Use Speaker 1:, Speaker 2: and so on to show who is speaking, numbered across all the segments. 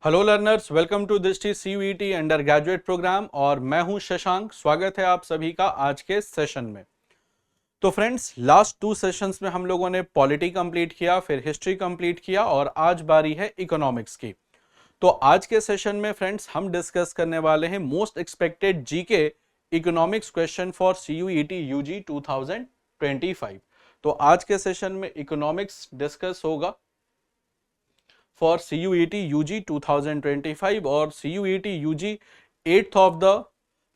Speaker 1: Hello learners, welcome to this CUET undergraduate programme और मैं हूं शशांक। स्वागत है आप सभी का आज के सेशन में। तो फ्रेंड्स, लास्ट 2 सेशंस में हम लोगों ने पॉलिटी कंप्लीट किया, फिर हिस्ट्री कंप्लीट किया और आज बारी है इकोनॉमिक्स की। तो आज के सेशन में फ्रेंड्स हम डिस्कस करने वाले हैं most expected GK economics question for CUET UG 2025। तो आज के सेशन में इकोनॉमिक्स डिस्कस होगा फॉर CUET UG 2025 और CUET UG 8th of the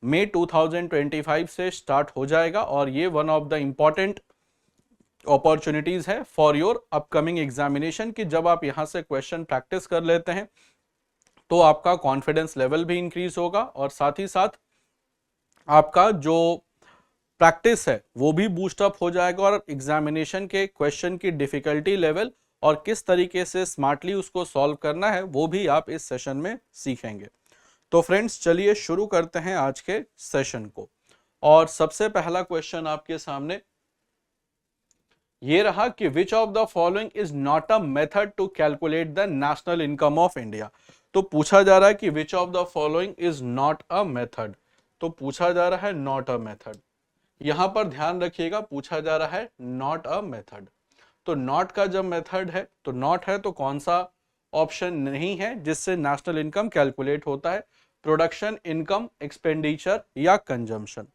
Speaker 1: May 2025 से स्टार्ट हो जाएगा और ये one of the important opportunities है फॉर योर अपकमिंग एग्जामिनेशन कि जब आप यहाँ से क्वेश्चन प्रैक्टिस कर लेते हैं तो आपका कॉन्फिडेंस लेवल भी इंक्रीज होगा और साथ ही साथ आपका जो प्रैक्टिस है वो भी बूस्टअप हो जाएगा और एग्जामिनेशन के क्वेश्चन की डिफिकल्टी लेवल और किस तरीके से स्मार्टली उसको सॉल्व करना है वो भी आप इस सेशन में सीखेंगे। तो फ्रेंड्स चलिए शुरू करते हैं आज के सेशन को। और सबसे पहला क्वेश्चन आपके सामने ये रहा कि which of the following is not a method to calculate the national income of India. तो पूछा जा रहा है कि which of the following is not a method. तो पूछा जा रहा है नॉट अ मेथड। यहां पर ध्यान रखिएगा, पूछा जा रहा है नॉट अ मेथड। तो नॉट का जब मेथड है तो नॉट है तो कौन सा ऑप्शन नहीं है जिससे नेशनल इनकम कैलकुलेट होता है? प्रोडक्शन, इनकम, एक्सपेंडिचर या कंजम्पशन।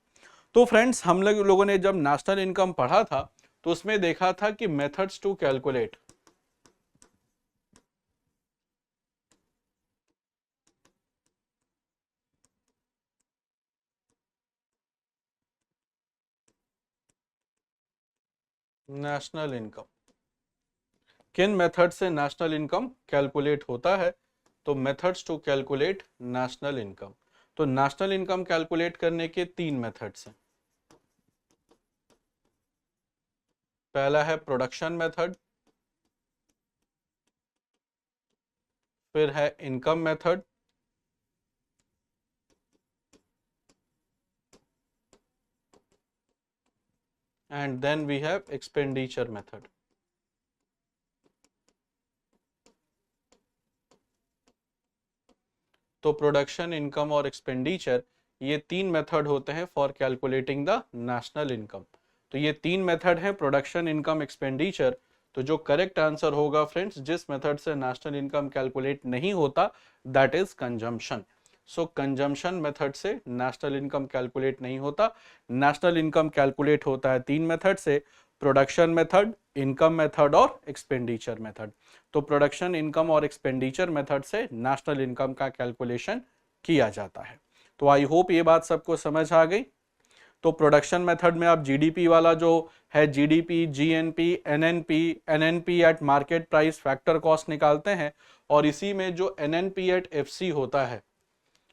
Speaker 1: तो फ्रेंड्स हम लोगों ने जब नेशनल इनकम पढ़ा था तो उसमें देखा था कि methods to calculate national income, किन मेथड से नेशनल इनकम कैलकुलेट होता है। तो methods to calculate national income. तो नेशनल इनकम कैलकुलेट करने के 3 मेथड्स हैं। पहला है प्रोडक्शन मेथड, फिर है income method, and then we have expenditure method। तो प्रोडक्शन, इनकम और एक्सपेंडिचर ये 3 मेथड होते हैं for calculating the national income. तो ये 3 मेथड हैं, प्रोडक्शन, इनकम, एक्सपेंडिचर। तो जो करेक्ट आंसर होगा फ्रेंड्स, जिस मेथड से नेशनल इनकम कैलकुलेट नहीं होता, that is consumption. So consumption method से नेशनल इनकम कैलकुलेट नहीं होता। नेशनल इनकम कैलकुलेट होता है 3 मेथड से, प्रोडक्शन मेथड, इनकम मेथड और एक्सपेंडिचर मेथड। तो प्रोडक्शन, इनकम और एक्सपेंडिचर मेथड से नेशनल इनकम का कैलकुलेशन किया जाता है। तो आई होप ये बात सबको समझ आ गई। तो प्रोडक्शन मेथड में आप जीडीपी वाला जो है, GDP, GNP, NNP, NNP eight market price, factor cost निकालते हैं और इसी में जो एनएनपी एट एफसी होता है,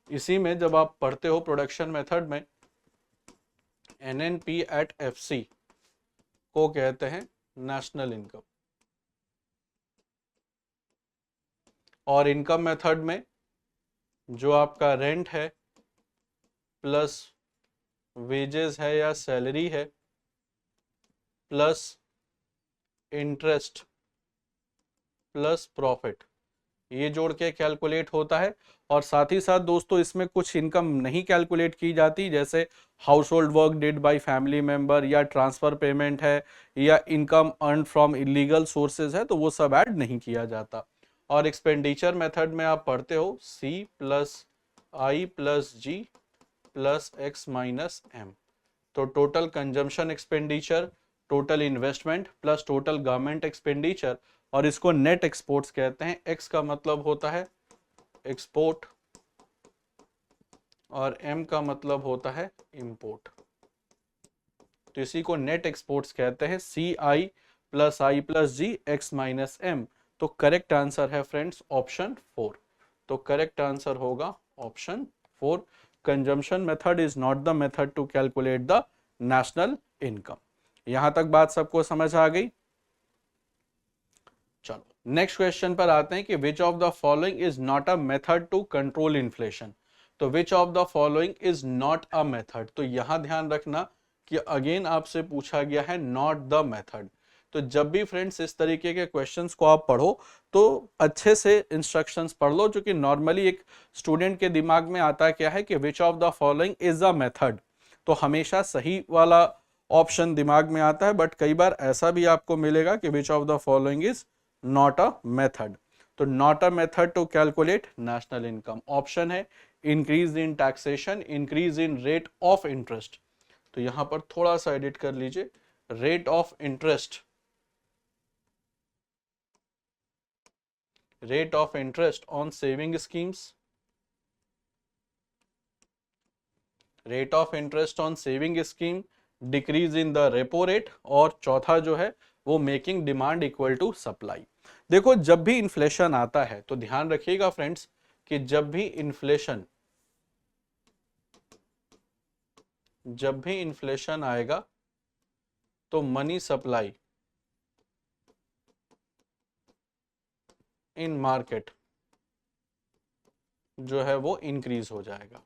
Speaker 1: इसी में जब आप पढ़ते हो प्रोडक्शन मेथड में, एनएनपी एट एफसी को कहते हैं नेशनल इनकम। और इनकम मेथड में जो आपका रेंट है प्लस वेजेस है या सैलरी है प्लस इंटरेस्ट प्लस प्रॉफिट, ये जोड़ के कैलकुलेट होता है। और साथ ही साथ दोस्तों इसमें कुछ इनकम नहीं कैलकुलेट की जाती, जैसे house hold work did bye family member या ट्रांसफर पेमेंट है या income earn from illegal sources है, तो वो सब ऐड नहीं किया जाता। और एक्सपेंडिचर मेथड में आप पढ़ते हो C plus I plus G plus X minus M। तो total consumption expenditure, total investment plus total government expenditure, और इसको नेट एक्सपोर्ट्स कहते हैं। X का मतलब होता है एक्सपोर्ट और M का मतलब होता है इंपोर्ट। तो इसी को नेट एक्सपोर्ट्स कहते हैं। CI plus I plus G X minus M। तो करेक्ट आंसर है फ्रेंड्स ऑप्शन 4। तो करेक्ट आंसर होगा option 4। Consumption method is not the method to calculate the national income. यहां तक बात सबको समझ आ गई। चलो नेक्स्ट क्वेश्चन पर आते हैं कि which of the following is not a method to control inflation. तो which of the following is not a method. तो यहां ध्यान रखना कि अगेन आपसे पूछा गया है नॉट द मेथड। तो जब भी फ्रेंड्स इस तरीके के क्वेश्चंस को आप पढ़ो तो अच्छे से इंस्ट्रक्शंस पढ़ लो, जो कि नॉर्मली एक स्टूडेंट के दिमाग में आता क्या है कि which of the following is a method, तो हमेशा सही वाला ऑप्शन दिमाग में आता है, बट कई बार ऐसा भी आपको मिलेगा कि which of the following is not a method. तो not a method to calculate national income, option है increase in taxation, increase in rate of interest. तो यहां पर थोड़ा सा एडिट कर लीजिए, rate of interest, rate of interest on saving schemes, rate of interest on saving scheme, decrease in the repo rate, और चौथा जो है वो making demand equal to supply. देखो जब भी इन्फ्लेशन आता है तो ध्यान रखिएगा फ्रेंड्स कि जब भी इन्फ्लेशन आएगा तो मनी सप्लाई इन मार्केट जो है वो इंक्रीज हो जाएगा,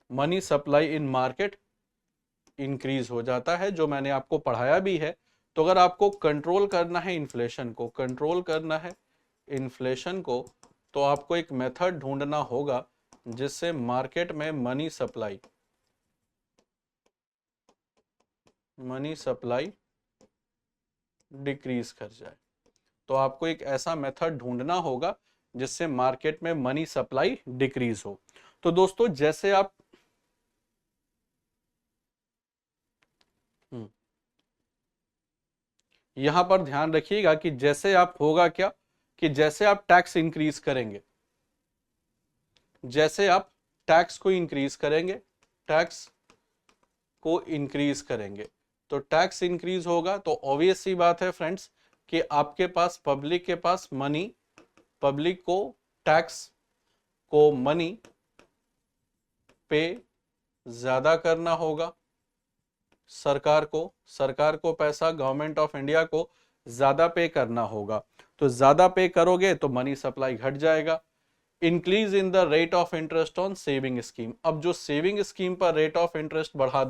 Speaker 1: money supply in market increase हो जाता है, जो मैंने आपको पढ़ाया भी है। तो अगर आपको कंट्रोल करना है इन्फ्लेशन को, तो आपको एक मेथड ढूंढना होगा जिससे मार्केट में मनी सप्लाई डिक्रीज कर जाए। तो आपको एक ऐसा मेथड ढूंढना होगा जिससे मार्केट में मनी सप्लाई डिक्रीज हो। तो दोस्तों जैसे आप यहां पर ध्यान रखिएगा कि जैसे आप होगा क्या कि जैसे आप टैक्स इंक्रीज करेंगे, तो टैक्स इंक्रीज होगा तो ऑब्वियस सी बात है फ्रेंड्स कि आपके पास पब्लिक को टैक्स को मनी पे ज्यादा करना होगा, सरकार को पैसा गवर्नमेंट ऑफ इंडिया को ज्यादा पे करना होगा। तो ज्यादा पे करोगे तो मनी सप्लाई घट जाएगा। Increase in the rate of interest on saving scheme, अब जो सेविंग स्कीम पर रेट ऑफ इंटरेस्ट बढ़ा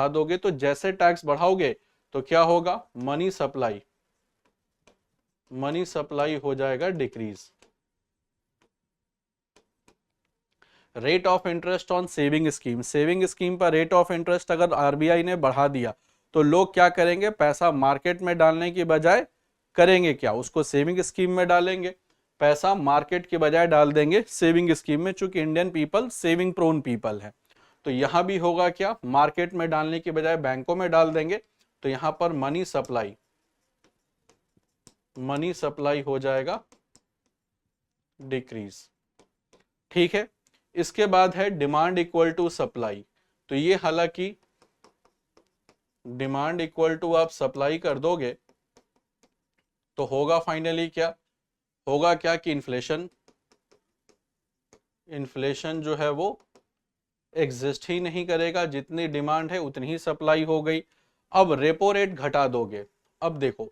Speaker 1: दोगे, तो जैसे टैक्स बढ़ाओगे तो क्या होगा, मनी सप्लाई हो जाएगा decrease. Rate of interest on saving scheme पर रेट ऑफ इंटरेस्ट अगर आरबीआई ने बढ़ा दिया तो लोग क्या करेंगे, पैसा मार्केट में डालने की बजाय करेंगे क्या, उसको सेविंग स्कीम में डालेंगे, पैसा मार्केट के बजाय डाल देंगे सेविंग स्कीम में, चूंकि Indian people saving prone people है। तो यहां भी होगा क्या, मार्केट में डालने की बजाय बैंकों में डाल देंगे, तो यहां पर मनी सप्लाई हो जाएगा डिक्रीज। ठीक है, इसके बाद है डिमांड इक्वल टू सप्लाई। तो ये हालांकि डिमांड इक्वल टू आप सप्लाई कर दोगे तो होगा फाइनली क्या, कि इन्फ्लेशन जो है वो एग्जिस्ट ही नहीं करेगा, जितनी डिमांड है उतनी ही सप्लाई हो गई। अब रेपो रेट घटा दोगे, अब देखो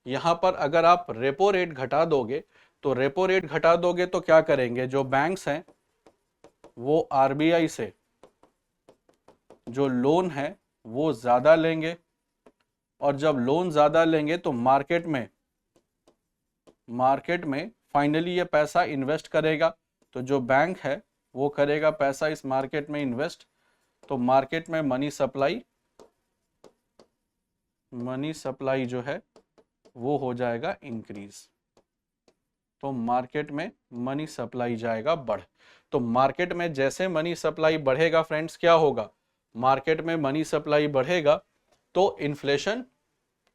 Speaker 1: यहां पर अगर आप रेपो रेट घटा दोगे तो क्या करेंगे, जो बैंक्स हैं वो आरबीआई से जो लोन है वो ज्यादा लेंगे, और जब लोन ज्यादा लेंगे तो मार्केट में फाइनली ये पैसा इन्वेस्ट करेगा। तो जो बैंक है वो करेगा पैसा इस मार्केट में इन्वेस्ट, तो मार्केट में मनी सप्लाई जो है वो हो जाएगा इंक्रीज। तो मार्केट में मनी सप्लाई जाएगा बढ़। तो मार्केट में जैसे मनी सप्लाई बढ़ेगा फ्रेंड्स, क्या होगा, मार्केट में मनी सप्लाई बढ़ेगा तो इन्फ्लेशन,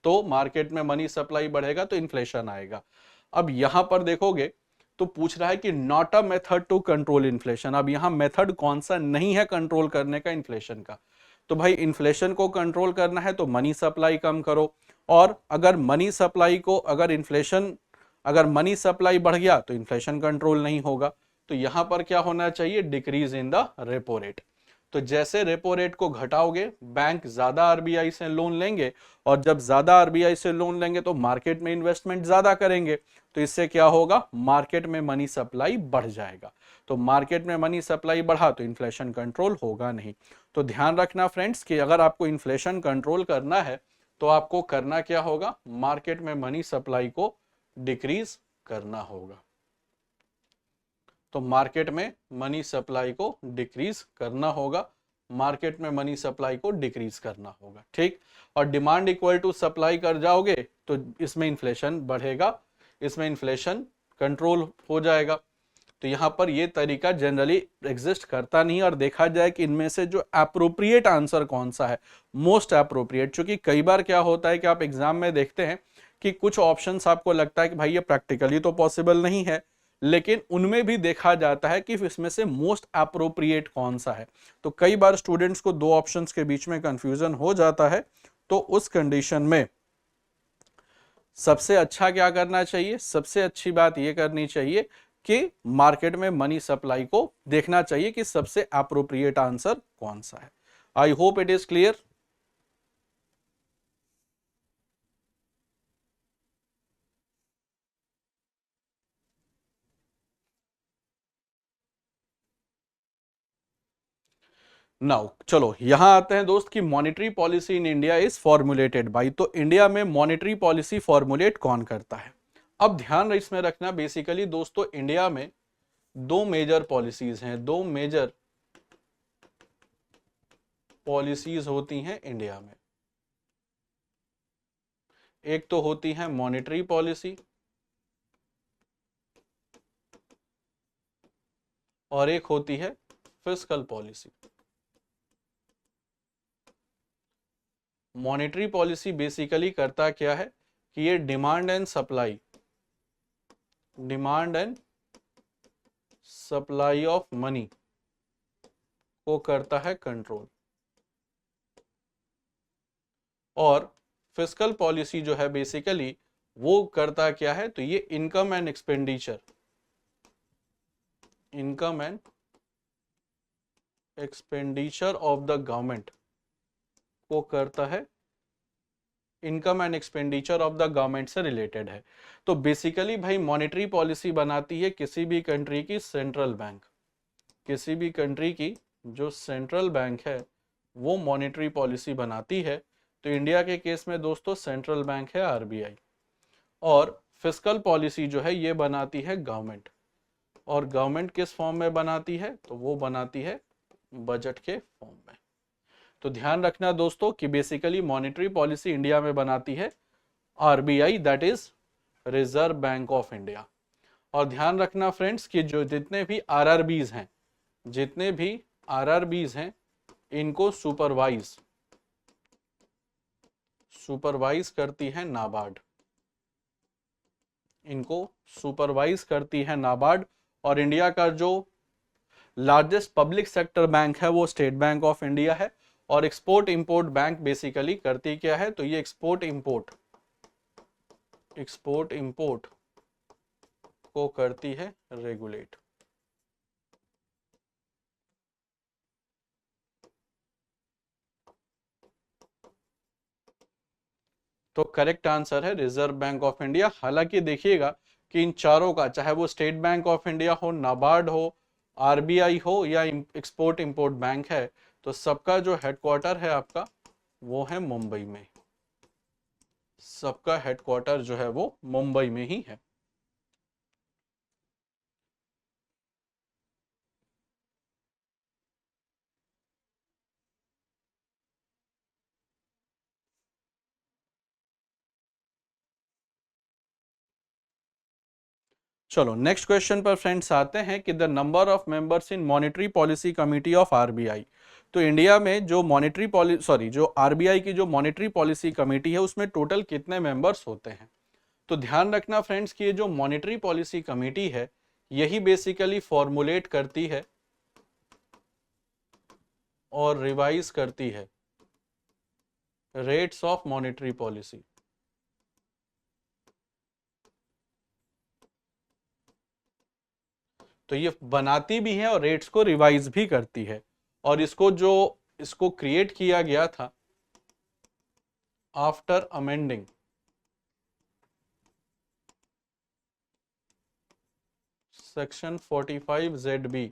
Speaker 1: तो मार्केट में मनी सप्लाई बढ़ेगा तो इन्फ्लेशन आएगा। अब यहां पर देखोगे तो पूछ रहा है कि not a method to control inflation. अब यहां मेथड कौन सा नहीं है कंट्रोल करने का इन्फ्लेशन का, तो भाई इन्फ्लेशन को कंट्रोल करना है तो मनी सप्लाई कम करो, और अगर मनी सप्लाई बढ़ गया तो इन्फ्लेशन कंट्रोल नहीं होगा। तो यहां पर क्या होना चाहिए, decrease in the repo rate. तो जैसे रेपो रेट को घटाओगे बैंक ज्यादा आरबीआई से लोन लेंगे, और जब ज्यादा आरबीआई से लोन लेंगे तो मार्केट में इन्वेस्टमेंट ज्यादा करेंगे, तो इससे क्या होगा, मार्केट में मनी सप्लाई बढ़ जाएगा। तो मार्केट में मनी सप्लाई बढ़ा तो इन्फ्लेशन कंट्रोल होगा नहीं। तो ध्यान रखना फ्रेंड्स कि अगर आपको इन्फ्लेशन कंट्रोल करना है तो आपको करना क्या होगा, मार्केट में मनी सप्लाई को डिक्रीज करना होगा। तो मार्केट में मनी सप्लाई को डिक्रीज करना होगा, मार्केट में मनी सप्लाई को डिक्रीज करना होगा, ठीक। और डिमांड इक्वल टू सप्लाई कर जाओगे तो इसमें इन्फ्लेशन बढ़ेगा, इसमें इन्फ्लेशन कंट्रोल हो जाएगा। तो यहाँ पर ये तरीका जनरली एग्जिस्ट करता नहीं, और देखा जाए कि इनमें से जो अप्रोप्रिएट आंसर कौन सा है, मोस्ट अप्रोप्रिएट। क्योंकि कई बार क्या होता है कि आप एग्जाम में देखते हैं कि कुछ ऑप्शंस आपको लगता है कि भाई ये प्रैक्टिकली तो पॉसिबल नहीं है, लेकिन उनमें भी देखा जाता है कि इसमें से मोस्ट अप्रोप्रिएट कौन सा है। तो कई बार स्टूडेंट्स को दो ऑप्शंस के बीच में कंफ्यूजन हो जाता है। तो उस कंडीशन में सबसे अच्छा क्या करना चाहिए, सबसे अच्छी बात यह करनी चाहिए कि मार्केट में मनी सप्लाई को देखना चाहिए कि सबसे अप्रोप्रिएट आंसर कौन सा है। I hope it is clear. Now चलो यहां आते हैं दोस्त कि monetary policy in India is formulated bye. तो इंडिया में मॉनेटरी पॉलिसी फॉर्मुलेट कौन करता है। अब ध्यान इसमें रखना, बेसिकली दोस्तों इंडिया में दो मेजर पॉलिसीज हैं, दो मेजर पॉलिसीज होती हैं इंडिया में। एक तो होती है मॉनेटरी पॉलिसी और एक होती है fiscal policy. Monetary policy basically करता क्या है कि ये demand and supply of money को करता है कंट्रोल। और फिस्कल पॉलिसी जो है बेसिकली वो करता क्या है, तो ये income and expenditure of the government को करता है, income and expenditure of the government से रिलेटेड है। तो बेसिकली भाई मॉनेटरी पॉलिसी बनाती है किसी भी कंट्री की सेंट्रल बैंक, किसी भी कंट्री की जो सेंट्रल बैंक है वो मॉनेटरी पॉलिसी बनाती है। तो इंडिया के केस में दोस्तों सेंट्रल बैंक है आरबीआई। और फिस्कल पॉलिसी जो है ये बनाती है गवर्नमेंट। और गवर्नमेंट किस फॉर्म में बनाती है, तो वो बनाती है बजट के फॉर्म में। तो ध्यान रखना दोस्तों कि बेसिकली मॉनेटरी पॉलिसी इंडिया में बनाती है RBI, that is reserve bank of India. और ध्यान रखना फ्रेंड्स कि जो जितने भी आरआरबीज हैं, जितने भी आरआरबीज हैं इनको सुपरवाइज करती है नाबार्ड, इनको सुपरवाइज करती है नाबार्ड। और इंडिया का जो लार्जेस्ट पब्लिक सेक्टर बैंक है वो स्टेट बैंक ऑफ इंडिया है। और एक्सपोर्ट इंपोर्ट बैंक बेसिकली करती क्या है, तो ये एक्सपोर्ट इंपोर्ट को करती है रेगुलेट। तो करेक्ट आंसर है रिजर्व बैंक ऑफ इंडिया। हालांकि देखिएगा कि इन चारों का, चाहे वो स्टेट बैंक ऑफ इंडिया हो, नाबार्ड हो, आरबीआई हो या एक्सपोर्ट इंपोर्ट बैंक है, तो सबका जो हेडक्वार्टर है आपका वो है मुंबई में। सबका हेडक्वार्टर जो है वो मुंबई में ही है। चलो नेक्स्ट क्वेश्चन पर फ्रेंड्स आते हैं कि the number of members in monetary policy committee of RBI. तो इंडिया में जो जो आरबीआई की जो मॉनेटरी पॉलिसी कमेटी है उसमें टोटल कितने मेंबर्स होते हैं। तो ध्यान रखना फ्रेंड्स कि ये जो मॉनेटरी पॉलिसी कमेटी है यही बेसिकली फॉर्मुलेट करती है और रिवाइज करती है रेट्स ऑफ मॉनेटरी पॉलिसी। तो ये बनाती भी है और रेट्स को रिवाइज भी करती है। और इसको क्रिएट किया गया था after amending section 45ZB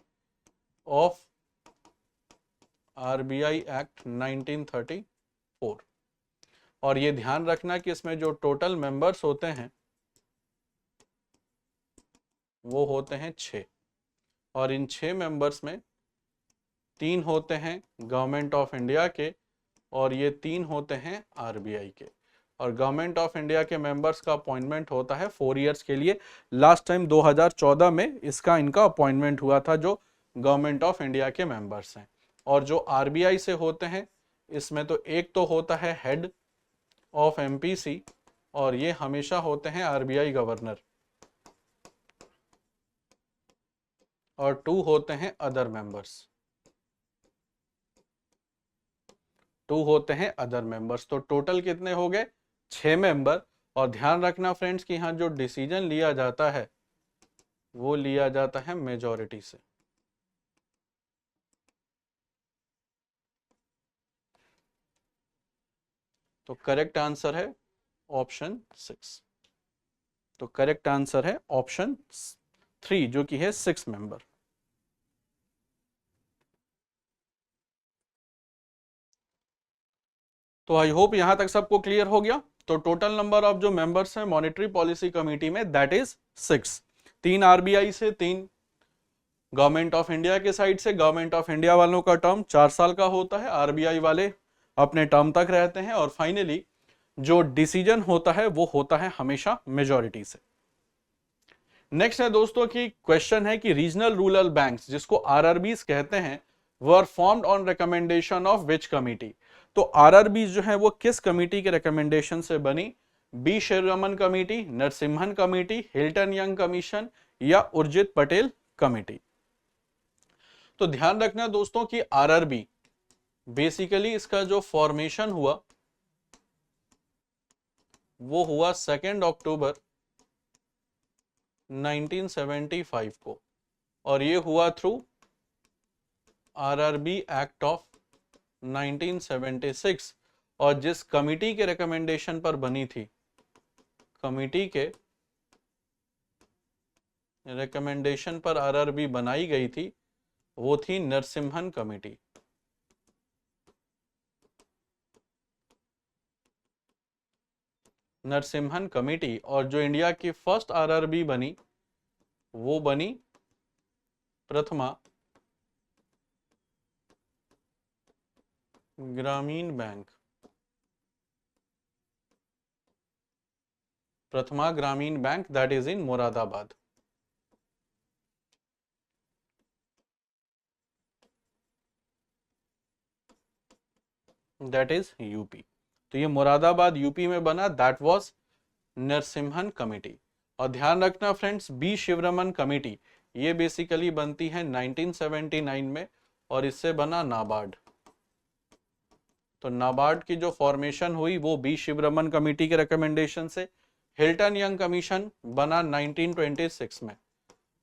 Speaker 1: of RBI act 1934। और ये ध्यान रखना कि इसमें जो टोटल मेंबर्स होते हैं वो होते हैं 6, और इन 6 मेंबर्स में 3 होते हैं गवर्नमेंट ऑफ इंडिया के और ये 3 होते हैं RBI के। और गवर्नमेंट ऑफ इंडिया के मेंबर्स का अपॉइंटमेंट होता है 4 इयर्स के लिए। लास्ट टाइम 2014 में इनका अपॉइंटमेंट हुआ था जो गवर्नमेंट ऑफ इंडिया के मेंबर्स हैं। और जो RBI से होते हैं इसमें तो एक तो होता है हेड ऑफ MPC और ये हमेशा होते हैं RBI गवर्नर, और 2 होते हैं अदर मेंबर्स, 2 होते हैं अदर मेंबर्स। तो टोटल कितने हो गए? 6 मेंबर। और ध्यान रखना फ्रेंड्स कि यहाँ जो डिसीजन लिया जाता है वो लिया जाता है मेजॉरिटी से। तो करेक्ट आंसर है ऑप्शन 6। तो करेक्ट आंसर है ऑप्शन 3 जो कि है 6 मेंबर। तो आई होप यहां तक सबको क्लियर हो गया। तो टोटल नंबर ऑफ जो मेंबर्स हैं मॉनेटरी पॉलिसी कमेटी में दैट इज 6। 3 RBI से, 3 गवर्नमेंट ऑफ इंडिया के साइड से। गवर्नमेंट ऑफ इंडिया वालों का टर्म 4 साल का होता है, RBI वाले अपने टर्म तक रहते हैं। और फाइनली जो डिसीजन होता है वो होता है हमेशा मेजॉरिटी से। नेक्स्ट है दोस्तों की क्वेश्चन है कि रीजनल रूरल बैंक्स जिसको RRBs कहते हैं were formed on recommendation of which committee. तो RRBs जो है वो किस कमिटी के रिकमेंडेशन से बनी? B Sivaraman committee, Narasimham committee, Hilton Young commission या उर्जित पटेल कमेटी। तो ध्यान रखना दोस्तों कि RRB बेसिकली इसका जो फॉर्मेशन हुआ वो हुआ 2 अक्टूबर 1975 को, और ये हुआ थ्रू RRB एक्ट ऑफ 1976। और जिस कमिटी के रिकमेंडेशन पर बनी थी, कमिटी के रिकमेंडेशन पर RRB बनाई गई थी वो थी नरसिम्हन कमेटी। नरसिम्हन कमेटी। और जो इंडिया की फर्स्ट RRB बनी वो बनी प्रथमा ग्रामीण बैंक। प्रथमा ग्रामीण bank that is in Moradabad. That is UP. तो ये मुरादाबाद यूपी में बना, दैट वाज नरसिम्हन कमेटी। और ध्यान रखना फ्रेंड्स बी शिवरमन कमेटी ये बेसिकली बनती है 1979 में और इससे बना नाबार्ड। तो नाबार्ड की जो फॉर्मेशन हुई वो बी शिवरमन कमेटी के रिकमेंडेशन से। हिल्टन यंग कमीशन बना 1926 में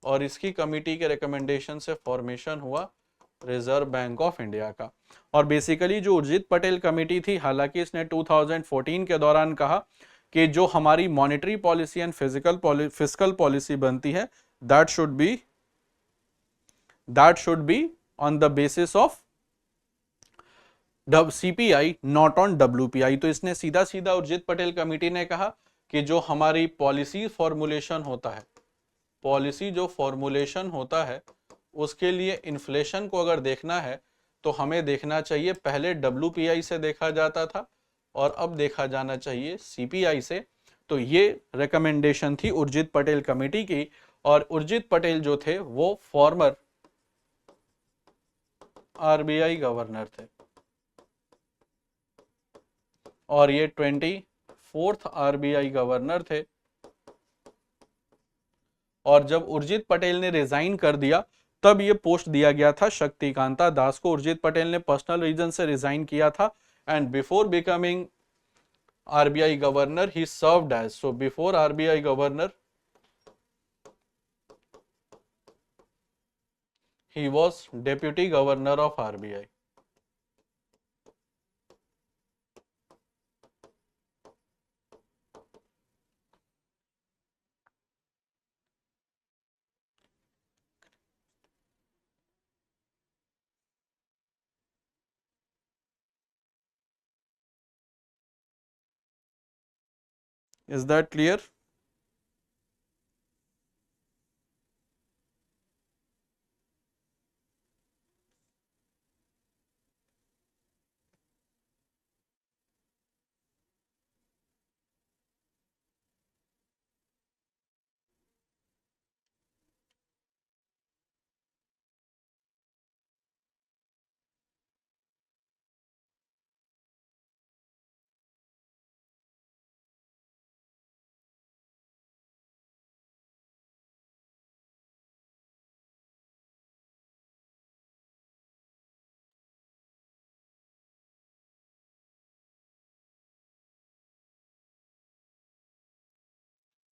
Speaker 1: और इसकी कमेटी के रिकमेंडेशन से फॉर्मेशन हुआ रिजर्व बैंक ऑफ इंडिया का। और बेसिकली जो उर्जित पटेल कमेटी थी, हालांकि इसने 2014 के दौरान कहा कि जो हमारी monetary policy and physical policy बनती है that should be on the basis of CPI not on WPI। तो इसने सीधा सीधा उर्जित पटेल कमेटी ने कहा कि जो हमारी पॉलिसी फॉर्मुलेशन होता है उसके लिए इन्फ्लेशन को अगर देखना है तो हमें देखना चाहिए, पहले WPI से देखा जाता था और अब देखा जाना चाहिए CPI से। तो ये रिकमेंडेशन थी उर्जित पटेल कमेटी की। और उर्जित पटेल जो थे वो फॉर्मर RBI गवर्नर थे और ये 24th RBI गवर्नर थे। और जब उर्जित पटेल ने रिजाइन कर दिया तब ये पोस्ट दिया गया था शक्तिकांता दास को। उर्जित पटेल ने पर्सनल रीजन से रिजाइन किया था and before becoming RBI governor he served as, so before RBI governor he was deputy governor of RBI. Is that clear?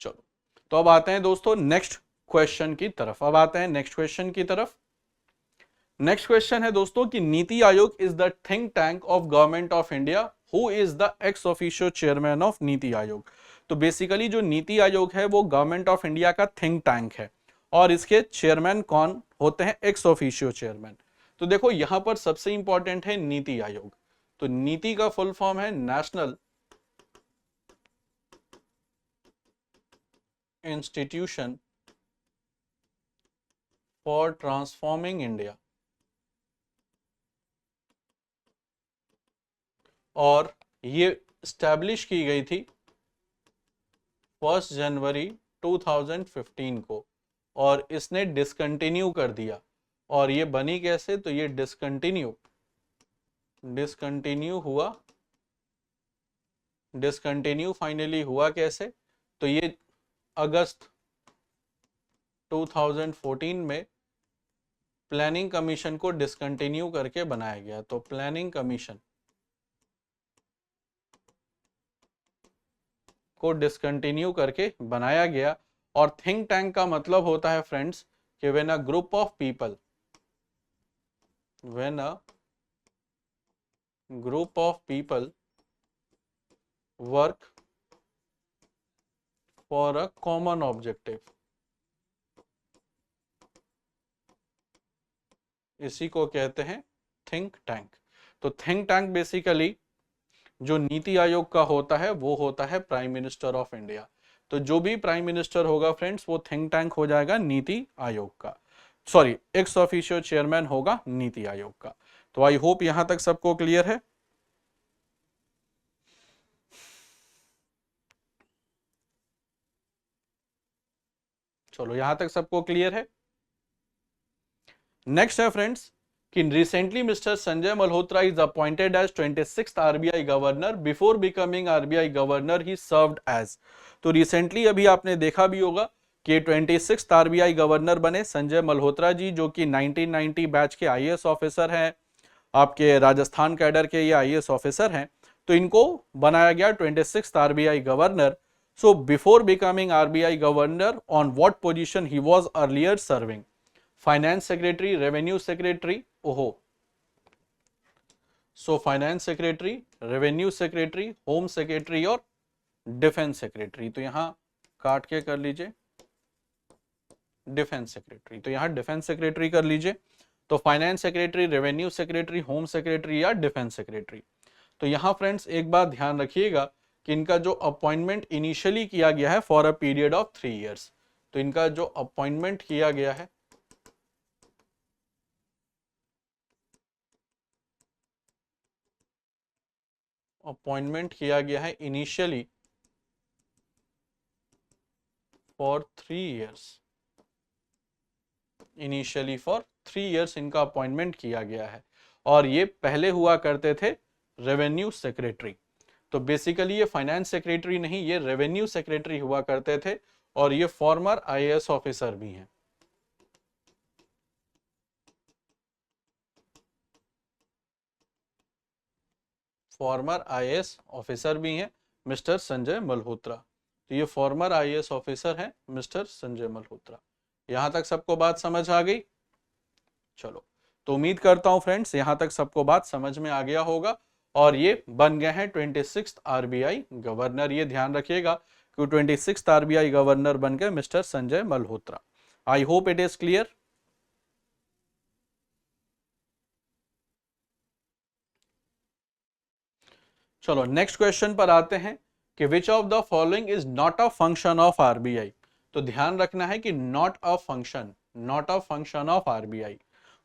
Speaker 1: चलो, तो अब आते हैं दोस्तों नेक्स्ट क्वेश्चन की तरफ। अब आते हैं नेक्स्ट क्वेश्चन की तरफ। नेक्स्ट क्वेश्चन है दोस्तों कि NITI Aayog is the think tank of government of India, who is the ex officio chairman of NITI Aayog. तो बेसिकली जो नीति आयोग है वो गवर्नमेंट ऑफ इंडिया का थिंक टैंक है और इसके चेयरमैन कौन होते हैं? Ex officio chairman. तो देखो यहां पर सबसे इंपॉर्टेंट है नीति आयोग। तो नीति का फुल फॉर्म है national institution for transforming India, और ये स्टैब्लिश की गई थी 1 जनवरी 2015 को, और इसने डिसकंटिन्यू कर दिया। और ये बनी कैसे? तो ये डिसकंटिन्यू फाइनली हुआ कैसे? तो ये अगस्त 2014 में प्लानिंग कमीशन को डिसकंटिन्यू करके बनाया गया। तो प्लानिंग कमीशन को डिसकंटिन्यू करके बनाया गया। और थिंक टैंक का मतलब होता है फ्रेंड्स कि when a group of people work for a common objective, इसी को कहते हैं थिंक टैंक। तो थिंक टैंक बेसिकली जो नीति आयोग का होता है वो होता है प्राइम मिनिस्टर ऑफ इंडिया। तो जो भी प्राइम मिनिस्टर होगा फ्रेंड्स वो थिंक टैंक हो जाएगा नीति आयोग का, सॉरी एक्स ऑफिशियो चेयरमैन होगा नीति आयोग का। तो आई होप यहां तक सबको क्लियर है। चलो यहां तक सबको क्लियर है। नेक्स्ट है फ्रेंड्स कि recently mister Sanjay Malhotra is appointed as 26th RBI governor. Before becoming RBI governor he served as. तो रिसेंटली अभी आपने देखा भी होगा कि 26th आरबीआई गवर्नर बने संजय मल्होत्रा जी, जो कि 1990 बैच के आईएएस ऑफिसर हैं, आपके राजस्थान कैडर के ये आईएएस ऑफिसर हैं। तो इनको बनाया गया 26th RBI governor. So before becoming RBI governor on what position he was earlier serving? Finance secretary, revenue secretary, ओहो, so finance secretary, revenue secretary, home secretary और डिफेंस सेक्रेटरी। तो यहां काट के कर लीजिए डिफेंस सेक्रेटरी। तो यहां डिफेंस सेक्रेटरी कर लीजिए। तो finance secretary, revenue secretary, home secretary या डिफेंस सेक्रेटरी। तो यहां फ्रेंड्स एक बात ध्यान रखिएगा कि इनका जो अपॉइंटमेंट इनिशियली किया गया है for a period of 3 years. तो इनका जो अपॉइंटमेंट किया गया है इनिशियली फॉर 3 इयर्स इनका अपॉइंटमेंट किया गया है। और ये पहले हुआ करते थे रेवेन्यू सेक्रेटरी। तो बेसिकली ये फाइनेंस सेक्रेटरी नहीं, ये रेवेन्यू सेक्रेटरी हुआ करते थे, और ये फॉर्मर आईएएस ऑफिसर भी हैं। फॉर्मर आईएएस ऑफिसर भी हैं मिस्टर संजय मल्होत्रा। तो ये फॉर्मर आईएएस ऑफिसर हैं मिस्टर संजय मल्होत्रा। यहां तक सबको बात समझ आ गई? चलो, तो उम्मीद करता हूं फ्रेंड्स यहां तक सबको बात समझ में आ गया होगा और ये बन गए हैं 26th आरबीआई गवर्नर। ये ध्यान रखिएगा कि 26th आरबीआई गवर्नर बन गए mister Sanjay Malhotra. I hope it is clear. चलो नेक्स्ट क्वेश्चन पर आते हैं कि which of the following is not a function of RBI. तो ध्यान रखना है कि not a function of RBI,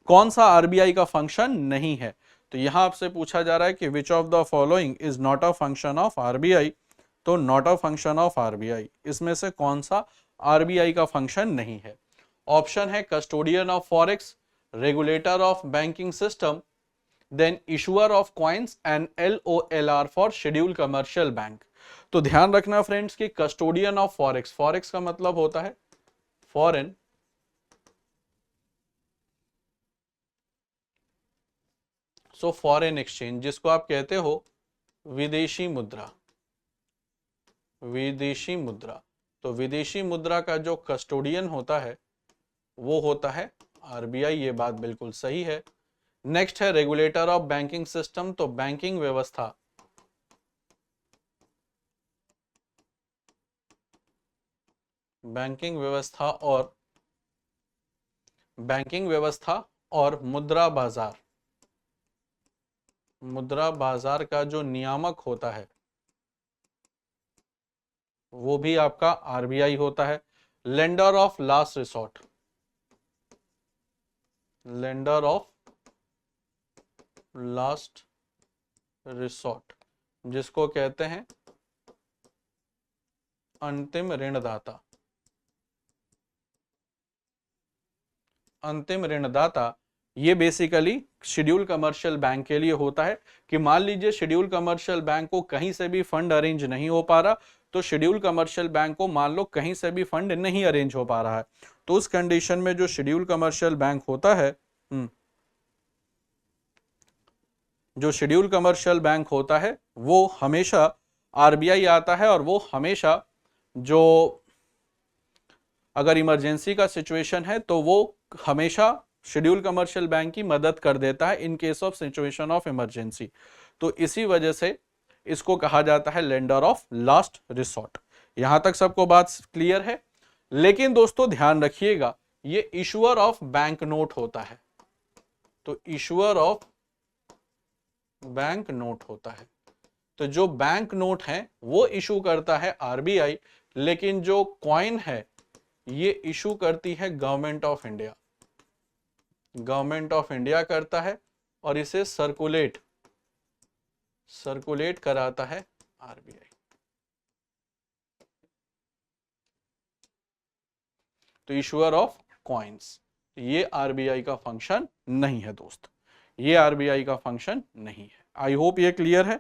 Speaker 1: कौन सा आरबीआई का फंक्शन नहीं है। तो यहां आपसे पूछा जा रहा है कि which of the following is not a function of RBI. तो not a function of RBI, इसमें से कौन सा आरबीआई का फंक्शन नहीं है। ऑप्शन है custodian of forex, regulator of banking system, then issuer of coins and LOLR for schedule commercial bank. तो ध्यान रखना फ्रेंड्स कि कस्टोडियन ऑफ फॉरेक्स, फॉरेक्स का मतलब होता है फॉरेन फॉरेन एक्सचेंज, जिसको आप कहते हो विदेशी मुद्रा, विदेशी मुद्रा। तो विदेशी मुद्रा का जो कस्टोडियन होता है वो होता है आरबीआई, ये बात बिल्कुल सही है। नेक्स्ट है रेगुलेटर ऑफ बैंकिंग सिस्टम। तो बैंकिंग व्यवस्था, बैंकिंग व्यवस्था और मुद्रा बाजार, मुद्रा बाजार का जो नियामक होता है वो भी आपका आरबीआई होता है। Lender of last resort, lender of last resort, जिसको कहते हैं अंतिम ऋणदाता, अंतिम ऋणदाता। ये बेसिकली शेड्यूल कमर्शियल बैंक के लिए होता है कि मान लीजिए शेड्यूल कमर्शियल बैंक को कहीं से भी फंड अरेंज नहीं हो पा रहा, तो शेड्यूल कमर्शियल बैंक को मान लो कहीं से भी फंड नहीं अरेंज हो पा रहा है, तो उस कंडीशन में जो शेड्यूल कमर्शियल बैंक होता है, जो शेड्यूल कमर्शियल बैंक होता है वो हमेशा आरबीआई आता है और वो हमेशा जो अगर इमरजेंसी का सिचुएशन है तो वो हमेशा शेड्यूल कमर्शियल बैंक की मदद कर देता है in case of situation of emergency. तो इसी वजह से इसको कहा जाता है लेंडर ऑफ लास्ट रिसोर्ट। यहां तक सबको बात क्लियर है। लेकिन दोस्तों ध्यान रखिएगा, ये इशुअर ऑफ बैंक नोट होता है। तो इशुअर ऑफ बैंक नोट होता है। तो जो बैंक नोट है वो इशू करता है आरबीआई, लेकिन जो कॉइन है ये इशू करती है government of India, government of India करता है और इसे सर्कुलेट कराता है आरबीआई। तो इशुअर ऑफ कॉइन्स, ये आरबीआई का फंक्शन नहीं है दोस्त, ये आरबीआई का फंक्शन नहीं है। आई होप ये क्लियर है।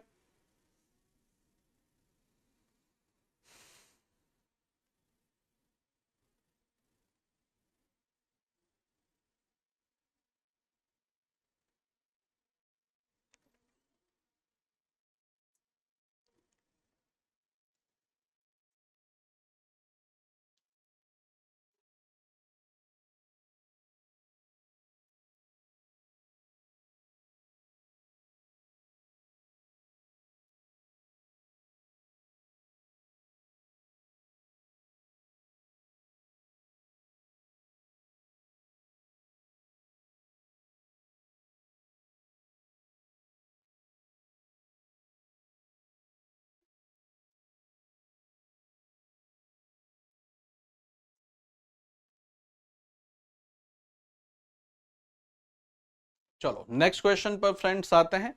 Speaker 1: चलो नेक्स्ट क्वेश्चन पर फ्रेंड्स आते हैं।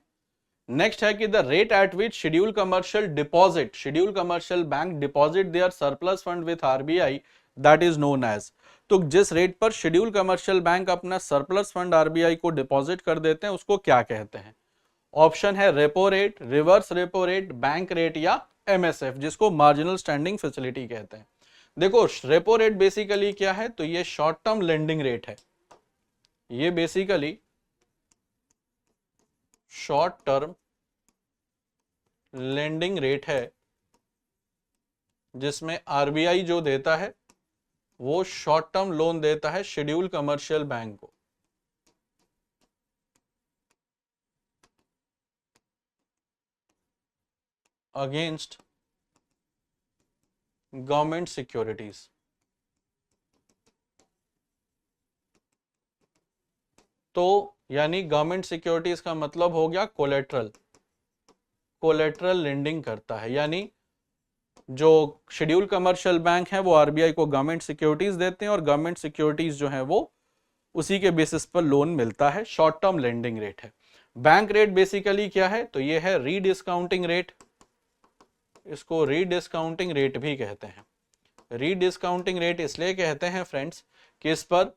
Speaker 1: नेक्स्ट है कि the rate at which schedule commercial bank deposit their surplus fund with RBI, that is known as. तो जिस रेट पर शेड्यूल कमर्शियल बैंक अपना सरप्लस फंड आरबीआई को डिपॉजिट कर देते हैं उसको क्या कहते हैं। ऑप्शन है repo rate, reverse repo rate, bank rate या एमएसएफ, जिसको मार्जिनल स्टैंडिंग फैसिलिटी कहते हैं। देखो रेपो रेट बेसिकली क्या है, तो ये शॉर्ट टर्म लेंडिंग रेट है, ये basically short term lending rate है जिसमें आरबीआई जो देता है वो शॉर्ट टर्म लोन देता है शेड्यूल कमर्शियल बैंक को। Against government securities. तो यानी गवर्नमेंट सिक्योरिटीज का मतलब हो गया कोलेट्रल, कोलेट्रल लेंडिंग करता है, यानी जो शेड्यूल कमर्शियल बैंक है वो आरबीआई को गवर्नमेंट सिक्योरिटीज देते हैं और गवर्नमेंट सिक्योरिटीज जो है वो उसी के बेसिस पर लोन मिलता है, शॉर्ट टर्म लेंडिंग रेट है। बैंक रेट बेसिकली क्या है, तो ये है रीडिस्काउंटिंग रेट, इसको रीडिस्काउंटिंग रेट भी कहते हैं। रीडिस्काउंटिंग रेट इसलिए कहते हैं फ्रेंड्स कि इस पर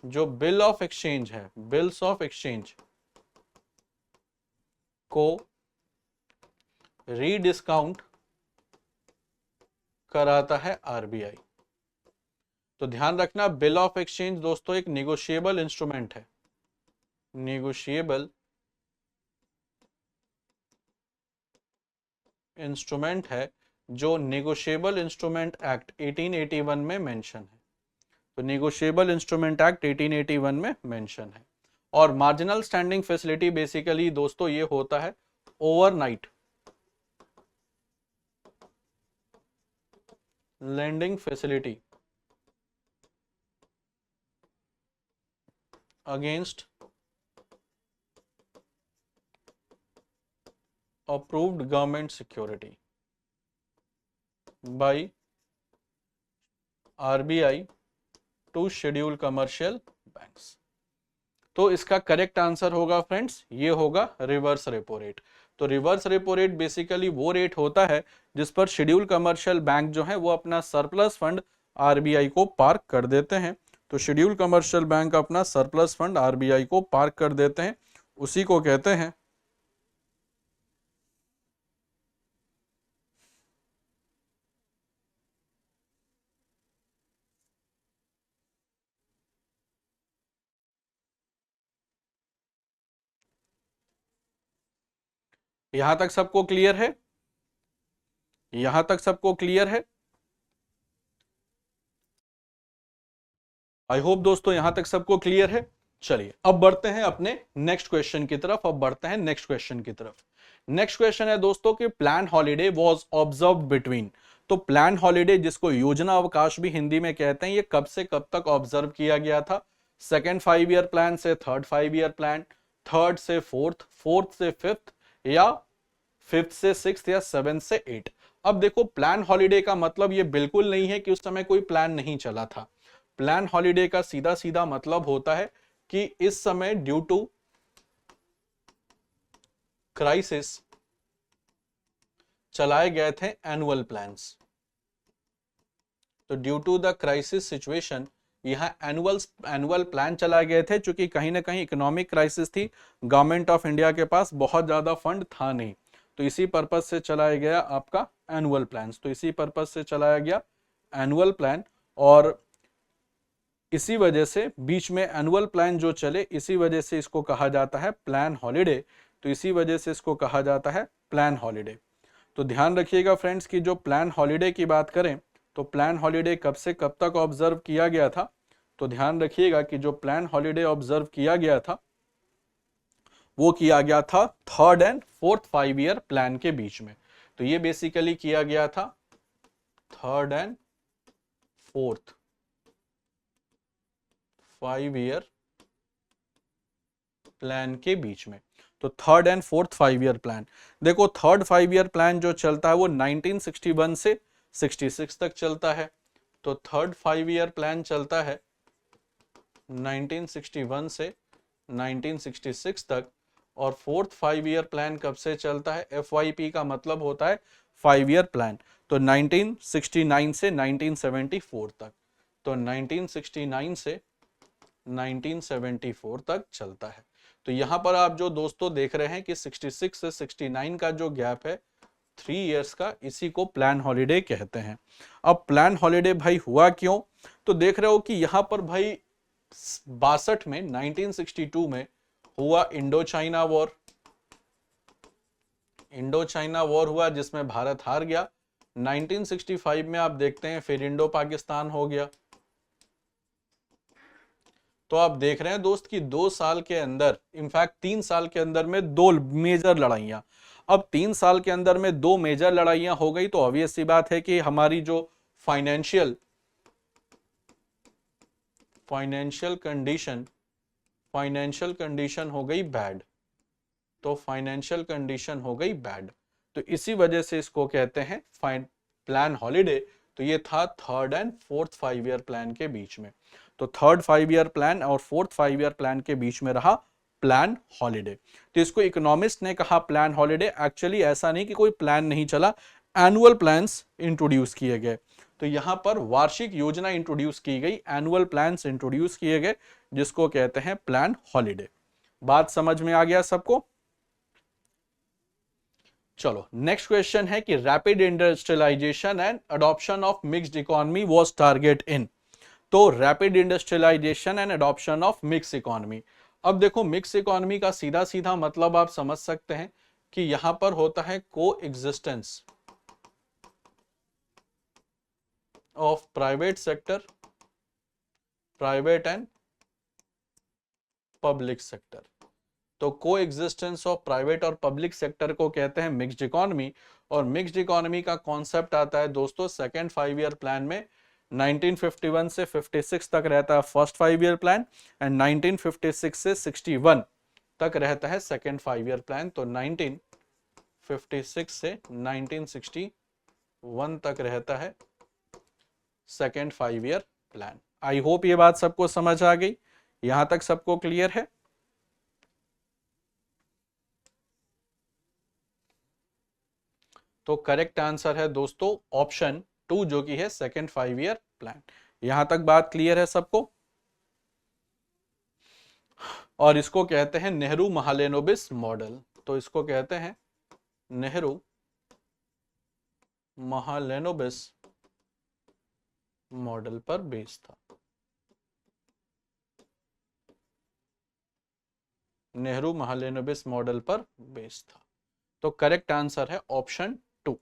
Speaker 1: जो बिल ऑफ एक्सचेंज है, बिल्स ऑफ एक्सचेंज को रीडिस्काउंट कराता है आरबीआई। तो ध्यान रखना, बिल ऑफ एक्सचेंज दोस्तों एक निगोशिएबल इंस्ट्रूमेंट है, निगोशिएबल इंस्ट्रूमेंट है जो निगोशिएबल इंस्ट्रूमेंट एक्ट 1881 में मेंशन है। तो निगोशिएबल इंस्ट्रूमेंट एक्ट 1881 में मेंशन है। और मार्जिनल स्टैंडिंग फैसिलिटी बेसिकली दोस्तों ये होता है overnight lending facility against approved government security by RBI to schedule commercial banks। तो इसका करेक्ट आंसर होगा फ्रेंड्स, ये होगा रिवर्स रेपो रेट। तो रिवर्स रेपो रेट बेसिकली वो रेट होता है जिस पर शेड्यूल कमर्शियल बैंक जो है वो अपना सरप्लस फंड आरबीआई को पार्क कर देते हैं। तो शेड्यूल कमर्शियल बैंक अपना सरप्लस फंड आरबीआई को पार्क कर देते हैं, उसी को कहते हैं यहां तक सबको क्लियर है? यहां तक सबको क्लियर है? आई होप दोस्तों यहां तक सबको क्लियर है। चलिए अब बढ़ते हैं अपने नेक्स्ट क्वेश्चन की तरफ। नेक्स्ट क्वेश्चन है दोस्तों कि plan holiday was observed between. तो प्लान हॉलिडे जिसको योजना अवकाश भी हिंदी में कहते हैं, ये कब से कब तक ऑब्जर्व किया गया था? सेकेंड 5 ईयर प्लान से थर्ड 5 ईयर प्लान, थर्ड से फोर्थ, फोर्थ से फिफ्थ, या फिफ्थ से सिक्स्थ, या सेवेंथ से एट। अब देखो प्लान हॉलिडे का मतलब ये बिल्कुल नहीं है कि उस समय कोई प्लान नहीं चला था। प्लान हॉलिडे का सीधा सीधा मतलब होता है कि इस समय ड्यू टू क्राइसिस चलाए गए थे एनुअल प्लान्स। तो due to the crisis situation यहां एनुअल प्लान चलाए गए थे, चूंकि कहीं ना कहीं इकोनॉमिक क्राइसिस थी, गवर्नमेंट ऑफ इंडिया के पास बहुत ज्यादा फंड था नहीं, तो इसी पर्पज से चलाया गया आपका एनुअल प्लान। तो इसी पर्पज से चलाया गया एनुअल प्लान, और इसी वजह से बीच में एनुअल प्लान जो चले, इसी वजह से इसको कहा जाता है प्लान हॉलिडे। तो इसी वजह से इसको कहा जाता है प्लान हॉलिडे। तो ध्यान रखिएगा फ्रेंड्स कि जो प्लान हॉलिडे की बात करें तो प्लान हॉलिडे कब से कब तक ऑब्जर्व किया गया था? तो ध्यान रखिएगा कि जो प्लान हॉलिडे ऑब्जर्व किया गया था वो किया गया था third and fourth 5 year plan के बीच में। तो ये बेसिकली किया गया था third and fourth 5 year plan के बीच में। तो third and fourth 5 year plan, देखो थर्ड 5 ईयर प्लान जो चलता है वो 1961 से 66 तक चलता है। तो थर्ड 5 ईयर प्लान चलता है 1961 से 1966 तक, और फोर्थ 5 ईयर प्लान कब से चलता है? FYP का मतलब होता है 5 ईयर प्लान। तो 1969 से 1974 तक। तो 1969 से 1974 तक चलता है। तो यहां पर आप जो दोस्तों देख रहे हैं कि 66 से 69 का जो गैप है 3 इयर्स का, इसी को प्लान हॉलिडे कहते हैं। अब प्लान हॉलिडे भाई हुआ क्यों? तो देख रहे हो कि यहां पर भाई 62 में 1962 में हुआ Indo China war. Indo China war हुआ जिसमें भारत हार गया। 1965 में आप देखते हैं फिर इंडो पाकिस्तान हो गया। तो आप देख रहे हैं दोस्त कि 2 साल के अंदर, इनफैक्ट 3 साल के अंदर में 2 मेजर लड़ाइयां। अब 3 साल के अंदर में 2 मेजर लड़ाइयां हो गई, तो ऑब्वियस सी बात है कि हमारी जो फाइनेंशियल कंडीशन हो गई बैड। तो फाइनेंशियल कंडीशन हो गई बैड, तो इसी वजह से इसको कहते हैं प्लान हॉलिडे। तो ये था third and fourth 5 year plan के बीच में। तो थर्ड 5 ईयर प्लान और फोर्थ 5 ईयर प्लान के बीच में रहा प्लान हॉलिडे। तो इसको इकोनॉमिस्ट ने कहा प्लान हॉलिडे। एक्चुअली ऐसा नहीं कि कोई प्लान नहीं चला, एनुअल प्लान्स इंट्रोड्यूस किए गए। तो यहां पर वार्षिक योजना इंट्रोड्यूस की गई, एनुअल प्लान्स इंट्रोड्यूस किए गए, जिसको कहते हैं प्लान हॉलिडे। बात समझ में आ गया सबको? चलो नेक्स्ट क्वेश्चन है कि rapid industrialisation and adoption of mixed economy was target in. तो rapid industrialisation and adoption of mix economy. अब देखो मिक्स इकोनॉमी का सीधा सीधा मतलब आप समझ सकते हैं कि यहां पर होता है को existence of private sector, private and public sector. तो को एग्जिस्टेंस ऑफ प्राइवेट और पब्लिक सेक्टर को कहते हैं मिक्स्ड इकोनॉमी। और मिक्स्ड इकोनॉमी का कॉन्सेप्ट आता है दोस्तों सेकेंड 5 ईयर प्लान में। 1951 से 56 तक रहता है फर्स्ट 5 ईयर प्लान, एंड 1956 से 61 तक रहता है सेकेंड 5 ईयर प्लान। तो 1956 से 1961 तक रहता है second 5 year plan. I hope ये बात सबको समझ आ गई, यहां तक सबको क्लियर है? तो करेक्ट आंसर है दोस्तों ऑप्शन 2 जो कि है सेकेंड 5 ईयर प्लान। यहां तक बात क्लियर है सबको? और इसको कहते हैं नेहरू महालेनोबिस मॉडल। तो इसको कहते हैं नेहरू महालेनोबिस मॉडल पर बेस था। नेहरू महालेनोबिस मॉडल पर बेस था। तो करेक्ट आंसर है ऑप्शन 2।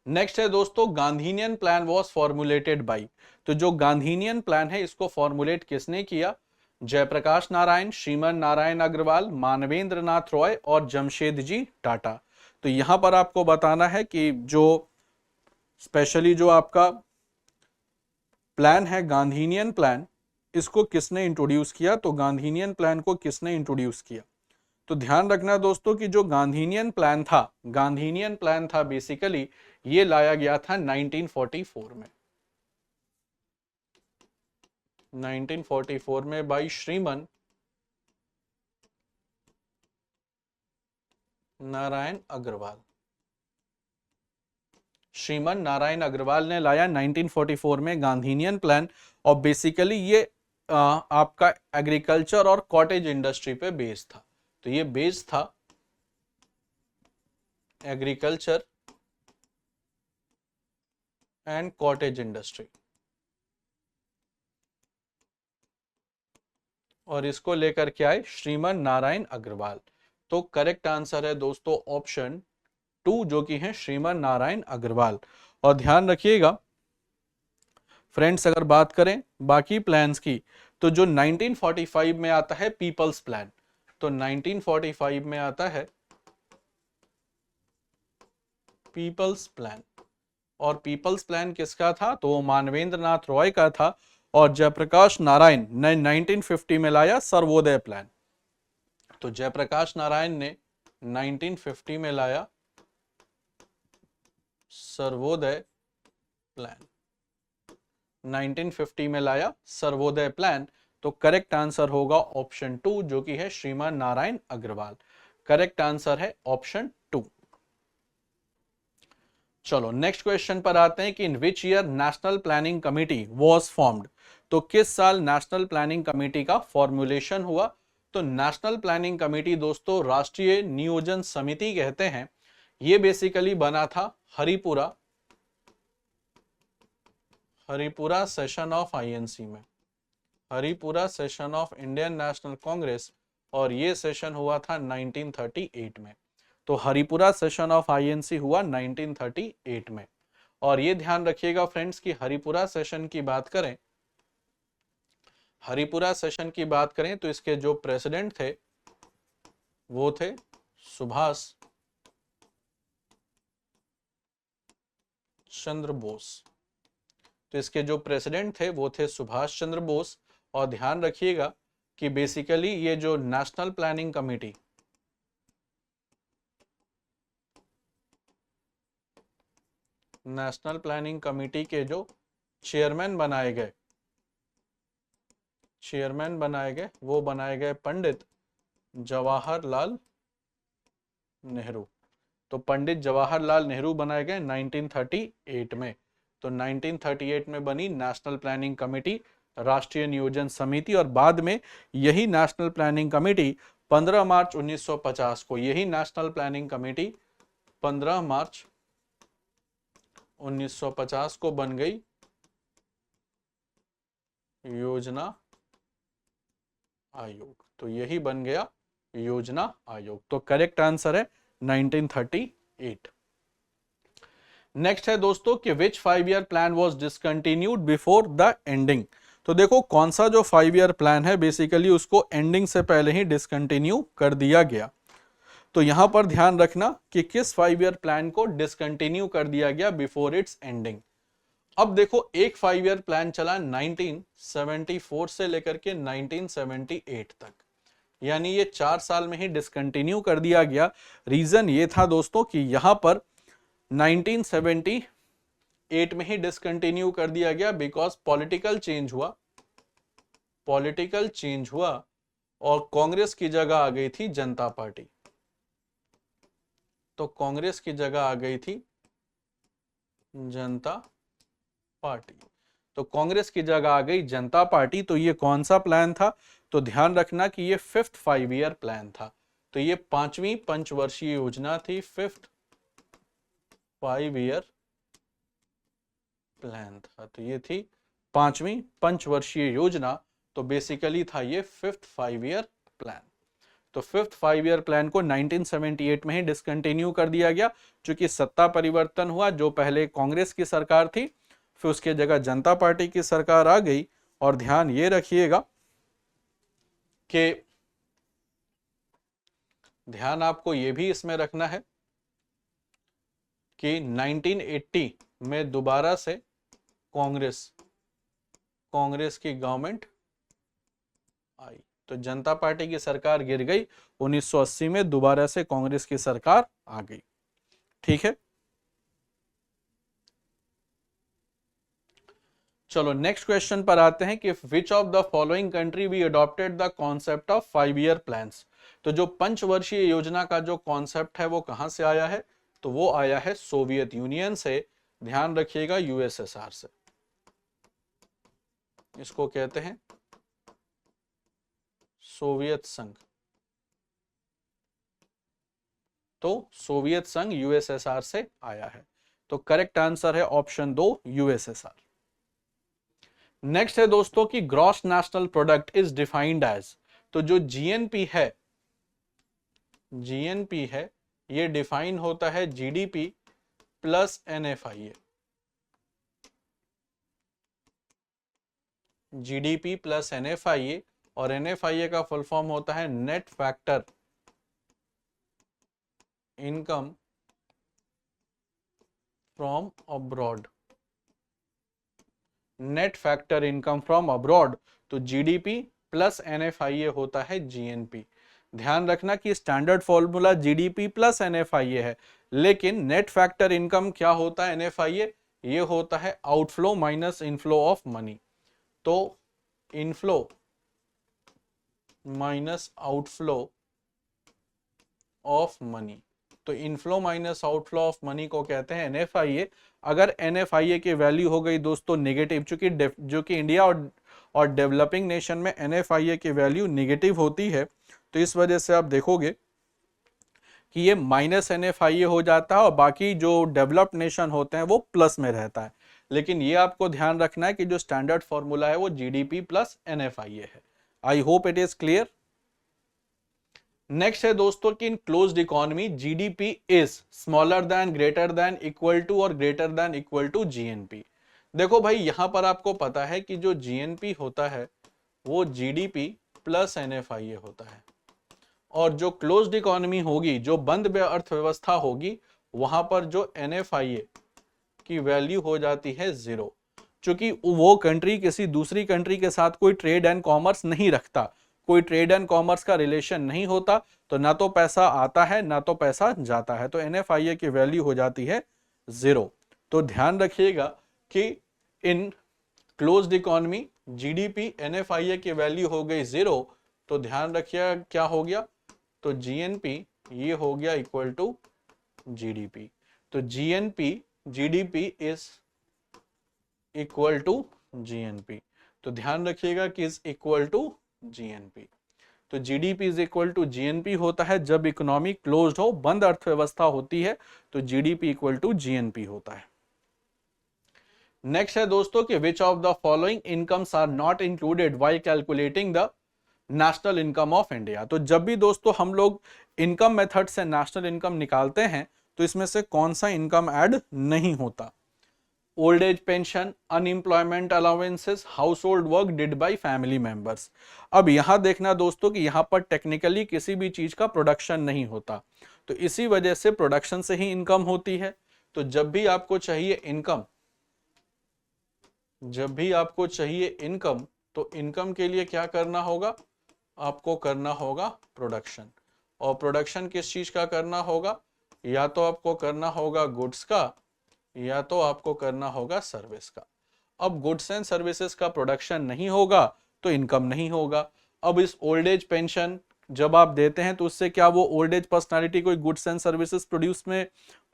Speaker 1: नेक्स्ट है दोस्तों गांधीनियन प्लान वाज फॉर्मुलेटेड बाय। तो जो गांधीनियन प्लान है इसको फॉर्मुलेट किसने किया? जयप्रकाश नारायण, श्रीमन नारायण अग्रवाल, मानवेंद्र नाथ रॉय और जमशेद जी टाटा। तो यहां पर आपको बताना है कि जो स्पेशली जो आपका प्लान है गांधीनियन प्लान, इसको किसने इंट्रोड्यूस किया? तो गांधीनियन प्लान को किसने इंट्रोड्यूस किया? तो ध्यान रखना दोस्तों कि जो गांधीनियन प्लान था बेसिकली ये लाया गया था 1944 में। 1944 में बाई श्रीमन नारायण अग्रवाल। श्रीमन नारायण अग्रवाल ने लाया 1944 में गांधीनियन प्लान, और बेसिकली ये आपका एग्रीकल्चर और कॉटेज इंडस्ट्री पे बेस्ड था। तो ये बेस्ड था एग्रीकल्चर एंड कॉटेज इंडस्ट्री, और इसको लेकर के आए श्रीमन नारायण अग्रवाल। तो करेक्ट आंसर है दोस्तों ऑप्शन 2 जो कि है श्रीमन नारायण अग्रवाल। और ध्यान रखिएगा फ्रेंड्स, अगर बात करें बाकी प्लान्स की, तो जो 1945 में आता है पीपल्स प्लान। तो 1945 में आता है पीपल्स प्लान, और पीपल्स प्लान किसका था? तो वो मानवेंद्र नाथ रॉय का था। और जयप्रकाश नारायण ने 1950 में लाया सर्वोदय प्लान। तो जयप्रकाश नारायण ने 1950 में लाया सर्वोदय प्लान। 1950 में लाया सर्वोदय प्लान। तो करेक्ट आंसर होगा ऑप्शन 2 जो कि है श्रीमान नारायण अग्रवाल। करेक्ट आंसर है ऑप्शन 2। चलो नेक्स्ट क्वेश्चन पर आते हैं कि in which year national planning committee was formed. तो किस साल नेशनल प्लानिंग कमेटी का फॉर्मुलेशन हुआ? तो नेशनल प्लानिंग कमेटी दोस्तों राष्ट्रीय नियोजन समिति कहते हैं। ये बेसिकली बना था हरिपुरा सेशन ऑफ आईएनसी में, Haripura session of Indian national Congress, और ये सेशन हुआ था 1938 में। तो हरिपुरा सेशन ऑफ आईएनसी हुआ 1938 में। और ये ध्यान रखिएगा फ्रेंड्स कि हरिपुरा सेशन की बात करें तो इसके जो प्रेसिडेंट थे वो थे सुभाष चंद्र बोस। तो इसके जो प्रेसिडेंट थे वो थे सुभाष चंद्र बोस। और ध्यान रखिएगा कि बेसिकली ये जो national planning committee, national planning committee के जो चेयरमैन बनाए गए, वो बनाए गए पंडित जवाहरलाल नेहरू। तो पंडित जवाहरलाल नेहरू बनाए गए 1938 में। तो 1938 में बनी नेशनल प्लानिंग कमेटी, राष्ट्रीय नियोजन समिति। और बाद में यही नेशनल प्लानिंग कमेटी 15 मार्च 1950 को, यही नेशनल प्लानिंग कमेटी 15 मार्च 1950 को बन गई योजना आयोग। तो यही बन गया योजना आयोग। तो करेक्ट आंसर है 1938। नेक्स्ट है दोस्तों कि विच 5 year plan was discontinued before the ending. तो देखो कौन सा जो 5 ईयर प्लान है बेसिकली उसको एंडिंग से पहले ही डिसकंटिन्यू कर दिया गया। तो यहां पर ध्यान रखना कि किस 5 ईयर प्लान को डिसकंटिन्यू कर दिया गया बिफोर इट्स एंडिंग। अब देखो एक 5 ईयर प्लान चला 1974 से लेकर के 1978 तक, यानी ये 4 साल में ही डिसकंटिन्यू कर दिया गया। रीजन ये था दोस्तों कि यहां पर 1978 में ही डिसकंटिन्यू कर दिया गया बिकॉज पॉलिटिकल चेंज हुआ और कांग्रेस की जगह आ गई थी जनता पार्टी। तो कांग्रेस की जगह आ गई थी जनता पार्टी। तो कांग्रेस की जगह आ गई जनता पार्टी। तो ये कौन सा प्लान था? तो ध्यान रखना कि ये 5th 5 ईयर प्लान था। तो ये 5वीं पंचवर्षीय योजना थी, 5th 5 ईयर प्लान था। तो ये थी 5वीं पंचवर्षीय योजना। तो बेसिकली था ये 5th 5 ईयर प्लान। तो 5th 5 ईयर प्लान को 1978 में ही डिसकंटिन्यू कर दिया गया, चूंकि सत्ता परिवर्तन हुआ। जो पहले कांग्रेस की सरकार थी, फिर उसके जगह जनता पार्टी की सरकार आ गई। और ध्यान ये रखिएगा कि ध्यान आपको ये भी इसमें रखना है कि 1980 में दोबारा से कांग्रेस की गवर्नमेंट आई। तो जनता पार्टी की सरकार गिर गई, 1980 में दोबारा से कांग्रेस की सरकार आ गई। ठीक है, चलो नेक्स्ट क्वेश्चन पर आते हैं कि which of the following country we adopted the concept of 5 year plans. तो जो पंचवर्षीय योजना का जो कॉन्सेप्ट है वो कहां से आया है? तो वो आया है सोवियत यूनियन से। ध्यान रखिएगा यूएसएसआर से। इसको कहते हैं सोवियत संघ। तो सोवियत संघ यूएसएसआर से आया है। तो करेक्ट आंसर है ऑप्शन 2 यूएसएसआर। नेक्स्ट है दोस्तों कि gross national product is defined as. तो जो जीएनपी है ये डिफाइन होता है GDP plus NFIA. GDP plus NFIA, और एनएफआईए का फुल फॉर्म होता है net factor income from abroad. Net factor income from abroad. तो जीडीपी प्लस एनएफआईए होता है जीएनपी। ध्यान रखना कि standard formula GDP plus NFIA है, लेकिन नेट फैक्टर इनकम क्या होता है एनएफआईए? ये होता है outflow minus inflow of money. तो inflow minus outflow of money. तो inflow minus outflow of money को कहते हैं एनएफआईए। अगर एनएफआईए की वैल्यू हो गई दोस्तों नेगेटिव, चूंकि जो कि इंडिया और डेवलपिंग नेशन में एनएफआईए की वैल्यू नेगेटिव होती है, तो इस वजह से आप देखोगे कि ये माइनस एनएफआईए हो जाता है और बाकी जो डेवलप्ड नेशन होते हैं वो प्लस में रहता है। लेकिन ये आपको ध्यान रखना है कि जो स्टैंडर्ड फॉर्मूला है वो जीडीपी प्लस एनएफआईए है। I hope it is clear. Next है दोस्तों कि in closed economy GDP is smaller than, greater than, equal to और greater than equal to GNP. देखो भाई यहां पर आपको पता है कि जो जीएनपी होता है वो जीडीपी प्लस एनएफआईए होता है, और जो क्लोज्ड इकोनॉमी होगी, जो बंद अर्थव्यवस्था होगी, वहां पर जो NFIA की वैल्यू हो जाती है 0। क्योंकि वो कंट्री किसी दूसरी कंट्री के साथ कोई ट्रेड एंड कॉमर्स नहीं रखता, कोई ट्रेड एंड कॉमर्स का रिलेशन नहीं होता, तो ना तो पैसा आता है ना तो पैसा जाता है, तो NFIA की वैल्यू हो जाती है 0। तो ध्यान रखिएगा कि in closed economy GDP NFIA की वैल्यू हो गई 0, तो ध्यान रखिएगा क्या हो गया, तो GNP ये हो गया इक्वल टू GDP। तो GDP is equal to GNP। तो ध्यान रखिएगा कि इज इक्वल टू GNP। तो GDP is equal to GNP होता है जब इकोनॉमी क्लोज्ड हो, बंद अर्थव्यवस्था होती है, तो GDP इक्वल टू GNP होता है। नेक्स्ट है दोस्तों कि which of the following incomes are not included while calculating the national income of India. तो जब भी दोस्तों हम लोग इनकम मेथड से नेशनल इनकम निकालते हैं तो इसमें से कौन सा इनकम ऐड नहीं होता? Old age pension, unemployment allowances, house hold work did bye family members. अब यहां देखना दोस्तों कि यहां पर टेक्निकली किसी भी चीज का प्रोडक्शन नहीं होता, तो इसी वजह से प्रोडक्शन से ही इनकम होती है। तो जब भी आपको चाहिए इनकम, तो इनकम के लिए क्या करना होगा? आपको करना होगा प्रोडक्शन। और प्रोडक्शन किस चीज का करना होगा? या तो आपको करना होगा गुड्स का, या तो आपको करना होगा सर्विस का। अब गुड्स एंड सर्विसेज का प्रोडक्शन नहीं होगा तो इनकम नहीं होगा। अब इस ओल्ड एज पेंशन जब आप देते हैं तो उससे क्या वो ओल्ड एज पर्सनालिटी कोई गुड्स एंड सर्विसेज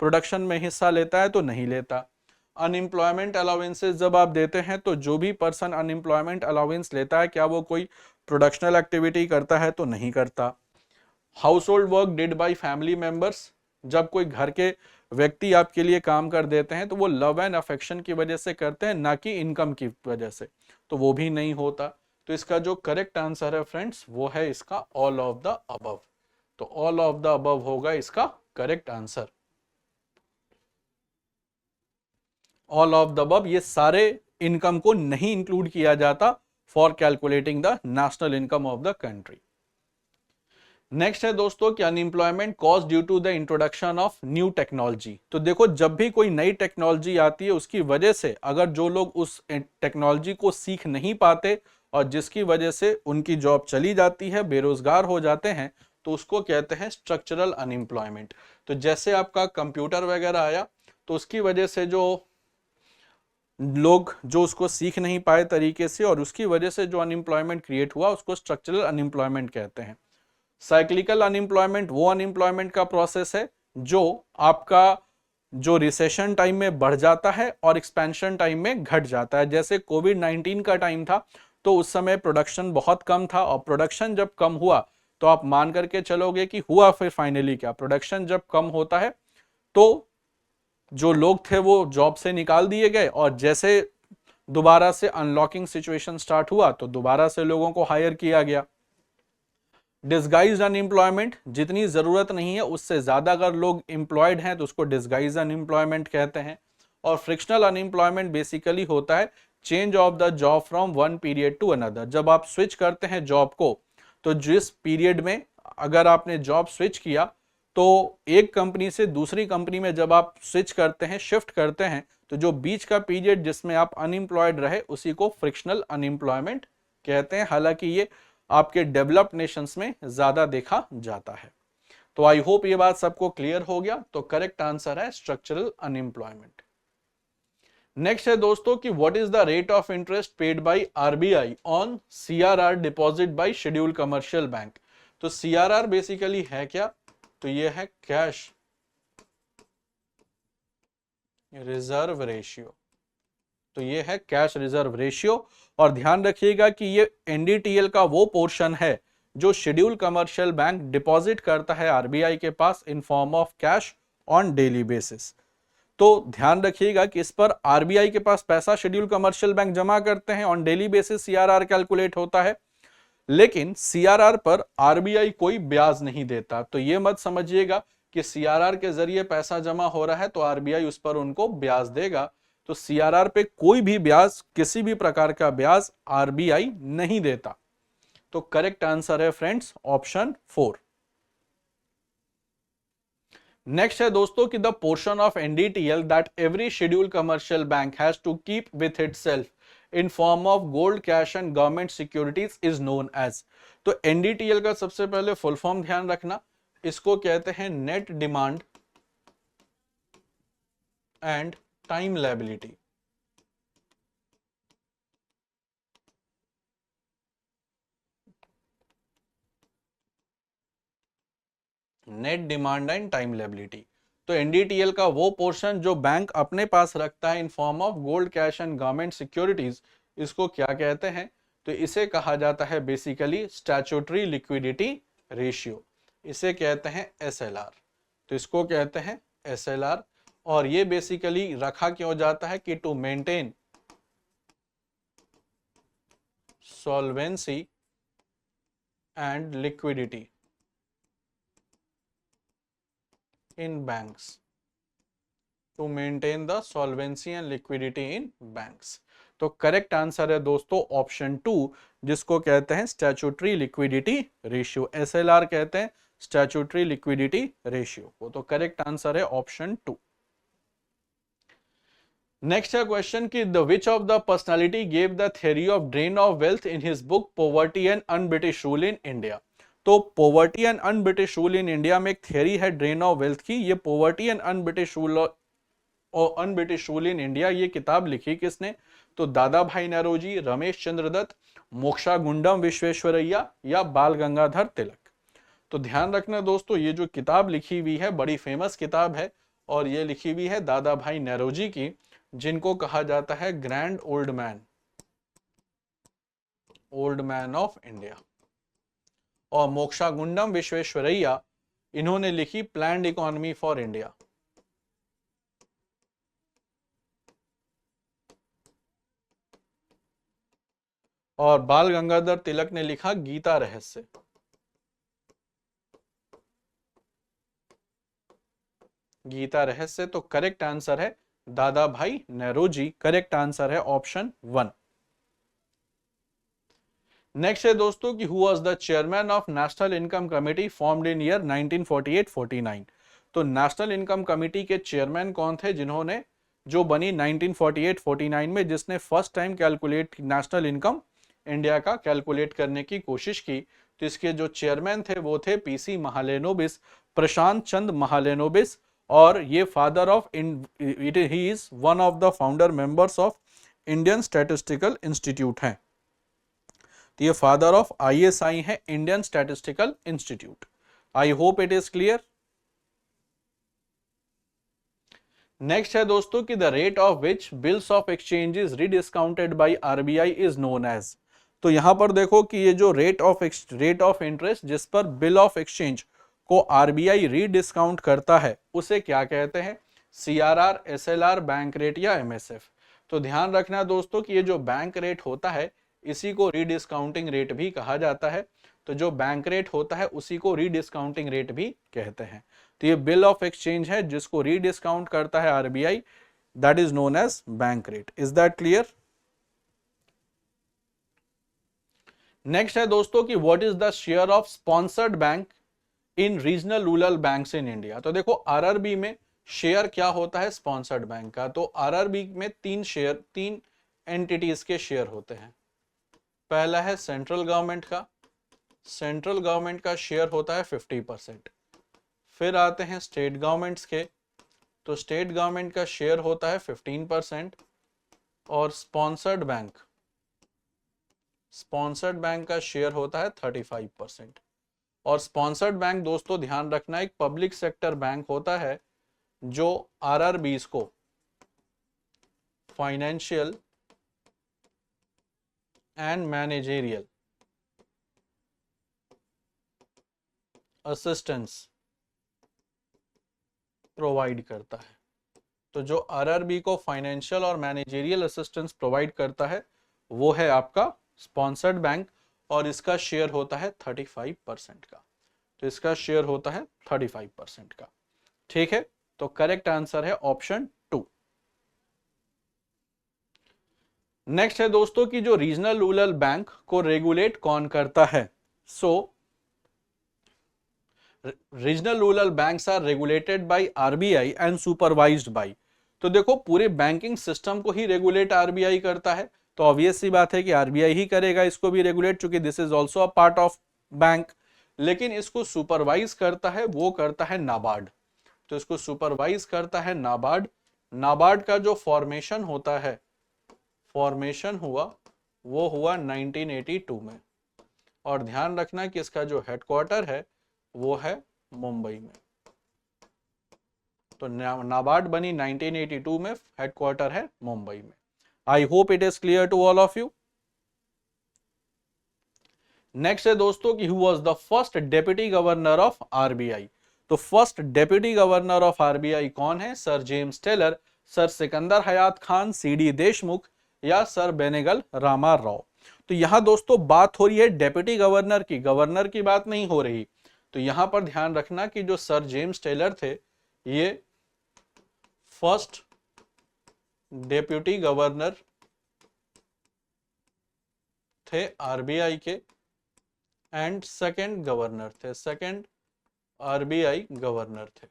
Speaker 1: प्रोडक्शन में हिस्सा लेता है? तो नहीं लेता। अनएम्प्लॉयमेंट अलाउंसेस जब आप देते हैं तो जो भी पर्सन अनएम्प्लॉयमेंट अलाउंस लेता है क्या वो कोई प्रोडक्शनल एक्टिविटी करता है? तो नहीं करता। House hold work did bye family members, जब कोई घर के व्यक्ति आपके लिए काम कर देते हैं तो वो लव एंड अफेक्शन की वजह से करते हैं, ना कि इनकम की वजह से, तो वो भी नहीं होता। तो इसका जो करेक्ट आंसर है फ्रेंड्स वो है इसका ऑल ऑफ द अबव। तो ऑल ऑफ द अबव होगा इसका correct answer. All of the above, ये सारे इनकम को नहीं इंक्लूड किया जाता for calculating the national income of the country. Next है दोस्तों कि unemployment cause due to the introduction of new technology. तो देखो जब भी कोई नई टेक्नोलॉजी आती है उसकी वजह से अगर जो लोग उस टेक्नोलॉजी को सीख नहीं पाते और जिसकी वजह से उनकी जॉब चली जाती है, बेरोजगार हो जाते हैं, तो उसको कहते हैं स्ट्रक्चरल अनएम्प्लॉयमेंट। तो जैसे आपका कंप्यूटर वगैरह आया तो उसकी वजह से जो लोग जो उसको सीख नहीं पाए तरीके से और उसकी वजह से जो अनएम्प्लॉयमेंट क्रिएट हुआ उसको स्ट्रक्चरल अनएम्प्लॉयमेंट कहते हैं। साइक्लिकल अनएम्प्लॉयमेंट वो अनएम्प्लॉयमेंट का प्रोसेस है जो आपका जो रिसेशन टाइम में बढ़ जाता है और एक्सपेंशन टाइम में घट जाता है। जैसे कोविड-19 का टाइम था तो उस समय प्रोडक्शन बहुत कम था और प्रोडक्शन जब कम हुआ तो आप मान करके चलोगे कि हुआ फिर फाइनली क्या, प्रोडक्शन जब कम होता है तो जो लोग थे वो जॉब से निकाल दिए गए और जैसे दोबारा से अनलॉकिंग सिचुएशन स्टार्ट हुआ तो दोबारा से लोगों को हायर किया गया। डिस्गाइज्ड अनएम्प्लॉयमेंट, जितनी जरूरत नहीं है उससे ज्यादा अगर लोग एम्प्लॉयड हैं तो उसको डिस्गाइज्ड अनएम्प्लॉयमेंट कहते हैं। और फ्रिक्शनल अनएम्प्लॉयमेंट बेसिकली होता है change of the job from one period to another. जब आप स्विच करते हैं जॉब को तो जिस पीरियड में अगर आपने जॉब स्विच किया तो एक कंपनी से दूसरी कंपनी में जब आप स्विच करते हैं, शिफ्ट करते हैं, तो जो बीच का पीरियड जिसमें आप अनएम्प्लॉयड रहे उसी को फ्रिक्शनल अनएम्प्लॉयमेंट कहते हैं। हालांकि ये आपके डेवलप्ड नेशंस में ज्यादा देखा जाता है। तो आई होप ये बात सबको क्लियर हो गया। तो करेक्ट आंसर है स्ट्रक्चरल अनएम्प्लॉयमेंट। नेक्स्ट है दोस्तों कि what is the rate of interest paid by RBI on CRR deposit by scheduled commercial bank. तो सीआरआर बेसिकली है क्या? तो ये है कैश रिजर्व रेशियो। तो ये है कैश रिजर्व रेशियो। और ध्यान रखिएगा कि ये एनडीटीएल का वो पोर्शन है जो शेड्यूल कमर्शियल बैंक डिपॉजिट करता है आरबीआई के पास in form of cash on daily basis. तो ध्यान रखिएगा कि इस पर आरबीआई के पास पैसा शेड्यूल कमर्शियल बैंक जमा करते हैं, on daily basis CRR calculate होता है, लेकिन सीआरआर पर आरबीआई कोई ब्याज नहीं देता। तो ये मत समझिएगा कि सीआरआर के जरिए पैसा जमा हो रहा है तो आरबीआई उस पर उनको ब्याज देगा। तो सीआरआर पे कोई भी ब्याज, किसी भी प्रकार का ब्याज आरबीआई नहीं देता। तो करेक्ट आंसर है फ्रेंड्स ऑप्शन 4। नेक्स्ट है दोस्तों कि the portion of NDTL that every schedule commercial bank has to keep with itself in form of gold cash and government securities is known as. तो NDTL का सबसे पहले full form ध्यान रखना, इसको कहते हैं net demand and time liability. Net demand and time liability. तो एनडीटीएल का वो पोर्शन जो बैंक अपने पास रखता है इन form of gold cash and government securities, इसको क्या कहते हैं? तो इसे कहा जाता है बेसिकली स्टैट्यूटरी लिक्विडिटी रेशियो, इसे कहते हैं एसएलआर। तो इसको कहते हैं एसएलआर, और ये बेसिकली रखा क्यों जाता है कि to maintain solvency and liquidity in banks, to maintain the solvency and liquidity in banks। तो करेक्ट आंसर है दोस्तों ऑप्शन 2, जिसको कहते हैं स्टैट्यूटरी लिक्विडिटी रेशियो। एसएलआर कहते हैं स्टैट्यूटरी लिक्विडिटी रेशियो को। तो करेक्ट आंसर है ऑप्शन 2। नेक्स्ट है क्वेश्चन कि the which of the personality gave the theory of drain of wealth in his book poverty and unbritish rule in India. तो poverty and unbritish rule in India में एक theory है drain of wealth की। ये poverty and unbritish rule और unbritish rule in India, ये किताब लिखी किसने? तो दादा भाई नौरोजी, रमेश चंद्र दत्त, मोक्षागुंडम विश्वेश्वरैया या बाल गंगाधर तिलक। तो ध्यान रखना दोस्तों, ये जो किताब लिखी हुई है बड़ी फेमस किताब है, और ये लिखी हुई है दादा भाई नौरोजी की, जिनको कहा जाता है grand old man of India. और मोक्षागुंडम विश्वेश्वरैया, इन्होंने लिखी प्लान्ड इकोनॉमी फॉर इंडिया। और बाल गंगाधर तिलक ने लिखा गीता रहस्य। गीता रहस्य। तो करेक्ट आंसर है दादा भाई नौरोजी। करेक्ट आंसर है ऑप्शन 1। नेक्स्ट है दोस्तों कि who was the chairman of national income committee formed in year 1948-49। तो नेशनल इनकम कमेटी के चेयरमैन कौन थे जिन्होंने, जो बनी 1948-49 में, जिसने first time calculate national income India का कैलकुलेट करने की कोशिश की? तो इसके जो चेयरमैन थे वो थे पीसी महालेनोबिस, प्रशांत चंद महालेनोबिस, और ये father of he is one of the founder members of Indian statistical institute हैं। तो ये फादर ऑफ आईएसआई है, Indian statistical institute. I hope it is clear. Next है दोस्तों कि the rate of which bills of exchange is rediscounted by RBI is known as. तो यहां पर देखो कि ये जो रेट ऑफ इंटरेस्ट जिस पर बिल ऑफ एक्सचेंज को आरबीआई रीडिस्काउंट करता है, उसे क्या कहते हैं? सीआरआर, एसएलआर, बैंक रेट या एमएसएफ। तो ध्यान रखना दोस्तों कि ये जो बैंक रेट होता है इसी को रीडिस्काउंटिंग रेट भी कहा जाता है। तो जो बैंक रेट होता है उसी को रीडिस्काउंटिंग रेट भी कहते हैं। तो ये बिल ऑफ एक्सचेंज है जिसको रीडिस्काउंट करता है RBI, that is known as bank rate. Is that clear? Next है दोस्तों कि what is the share of sponsored bank in regional rural banks in India. तो देखो आरआरबी में शेयर क्या होता है स्पॉन्सर्ड बैंक का? तो आरआरबी में तीन एंटिटीज के शेयर होते हैं। पहला है सेंट्रल गवर्नमेंट का, सेंट्रल गवर्नमेंट का शेयर होता है 50%। फिर आते हैं स्टेट गवर्नमेंट्स के, तो स्टेट गवर्नमेंट का शेयर होता है 15%। और स्पॉन्सर्ड बैंक का शेयर होता है 35%। और स्पॉन्सर्ड बैंक दोस्तों ध्यान रखना एक पब्लिक सेक्टर बैंक होता है जो आरआरबीज को financial and managerial assistance provide करता है। तो जो आरआरबी को फाइनेंशियल और मैनेजेरियल असिस्टेंस प्रोवाइड करता है वो है आपका स्पॉन्सर्ड बैंक, और इसका शेयर होता है 35% का। तो इसका शेयर होता है 35% का। ठीक है, तो करेक्ट आंसर है ऑप्शन 2। नेक्स्ट है दोस्तों कि जो रीजनल रूरल बैंक को रेगुलेट कौन करता है? So regional rural banks are regulated by RBI and supervised by. तो देखो पूरे बैंकिंग सिस्टम को ही रेगुलेट आरबीआई करता है, तो ऑब्वियस सी बात है कि आरबीआई ही करेगा इसको भी रेगुलेट, चूंकि this is also a part of bank. लेकिन इसको सुपरवाइज करता है, वो करता है नाबार्ड। तो इसको सुपरवाइज करता है नाबार्ड। नाबार्ड का जो फॉर्मेशन होता है, फॉर्मेशन हुआ वो हुआ 1982 में, और ध्यान रखना कि इसका जो हेडक्वार्टर है वो है मुंबई में। तो नाबार्ड बनी 1982 में, हेडक्वार्टर है मुंबई में। I hope it is clear to all of you. Next है दोस्तों कि who was the first deputy governor of RBI. तो first deputy governor of RBI कौन है? Sir James Taylor, sir Sikandar Hayat Khan, CD Deshmukh या सर बेनेगल रामा राव। तो यहां दोस्तों बात हो रही है डेप्यूटी गवर्नर की, गवर्नर की बात नहीं हो रही। तो यहां पर ध्यान रखना कि जो सर जेम्स टेलर थे ये फर्स्ट डेप्यूटी गवर्नर थे आरबीआई के, एंड सेकंड गवर्नर थे, सेकंड आरबीआई गवर्नर थे।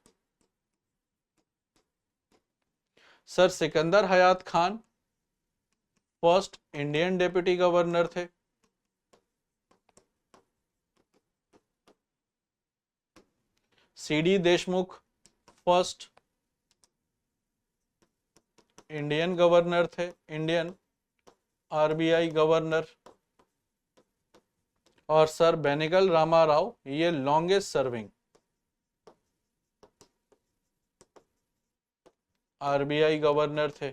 Speaker 1: Sir Sikandar Hayat Khan first Indian deputy governor थे। CD Deshmukh first Indian governor थे, इंडियन आरबीआई गवर्नर। और सर बेनेगल रामा राव ये लॉन्गेस्ट सर्विंग आरबीआई गवर्नर थे,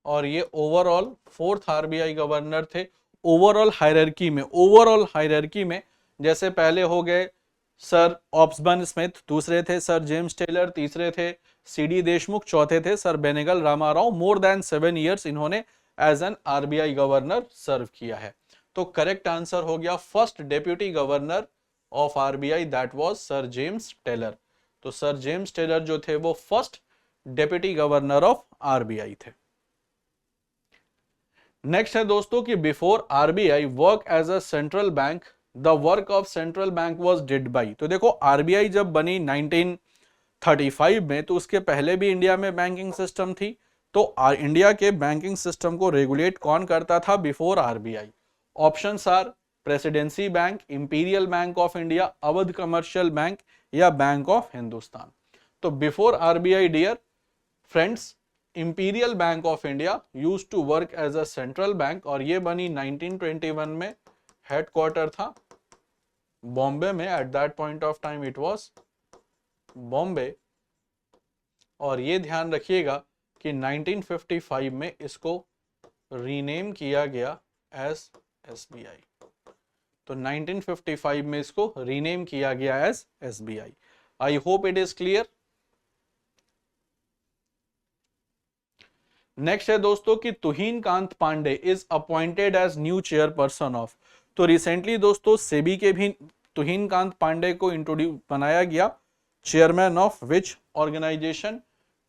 Speaker 1: और ये ओवरऑल फोर्थ आरबीआई गवर्नर थे। ओवरऑल हायरार्की में जैसे पहले हो गए सर ऑब्सबर्न स्मिथ, दूसरे थे सर जेम्स टेलर, तीसरे थे सीडी देशमुख, चौथे थे sir Benegal Rama Rau. More than 7 years इन्होंने as an RBI governor serve किया है। तो करेक्ट आंसर हो गया first deputy governor of RBI, that was sir James Taylor. तो सर जेम्स टेलर जो थे वो first deputy governor of RBI थे। नेक्स्ट है दोस्तों कि before RBI work as a central bank, the work of central bank was did by. तो देखो आरबीआई जब बनी 1935 में, तो उसके पहले भी इंडिया में बैंकिंग सिस्टम थी। तो इंडिया के बैंकिंग सिस्टम को रेगुलेट कौन करता था before RBI? Options are Presidency Bank, Imperial Bank of India, Awadh Commercial Bank या बैंक ऑफ हिंदुस्तान। तो before RBI dear friends, Imperial Bank of India used to work as a central bank, और ये बनी 1921 में। हेडक्वार्टर था बॉम्बे में, at that point of time it was Bombay. और ये ध्यान रखिएगा कि 1955 में इसको रीनेम किया गया एज एसबीआई। तो 1955 में इसको रीनेम किया गया as SBI. I hope it is clear. Next है दोस्तों कि Tuhin Kanta Pandey is appointed as new chairperson of. तो रिसेंटली दोस्तों सेबी के भी तुहिन कांत पांडे को इंट्रोड्यूस बनाया गया chairman of which organisation?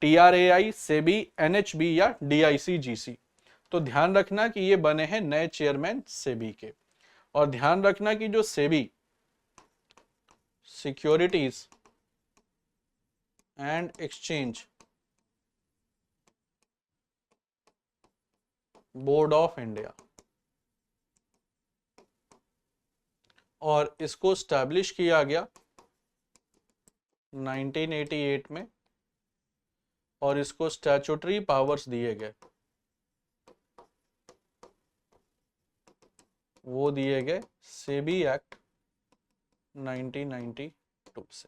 Speaker 1: TRAI, SEBI, NHB या डीआईसीजीसी। तो ध्यान रखना कि ये बने हैं नए चेयरमैन सेबी के। और ध्यान रखना कि जो SEBI securities and exchange board of India, और इसको स्टैब्लिश किया गया 1988 में, और इसको स्टैट्यूटरी पावर्स दिए गए, वो दिए गए सेबी एक्ट 1992 से।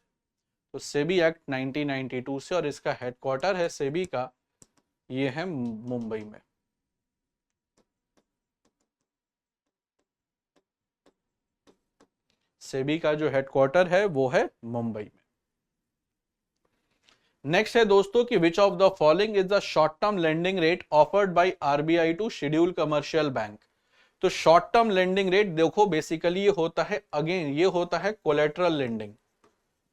Speaker 1: तो सेबी एक्ट 1992 से, और इसका हेडक्वार्टर है सेबी का, ये है मुंबई में। सेबी का जो हेडक्वार्टर है वो है मुंबई में। नेक्स्ट है दोस्तों कि which of the following is the short term lending rate offered by RBI to schedule commercial bank. तो शॉर्ट टर्म लेंडिंग रेट देखो बेसिकली ये होता है, अगेन ये होता है कोलेटरल लेंडिंग।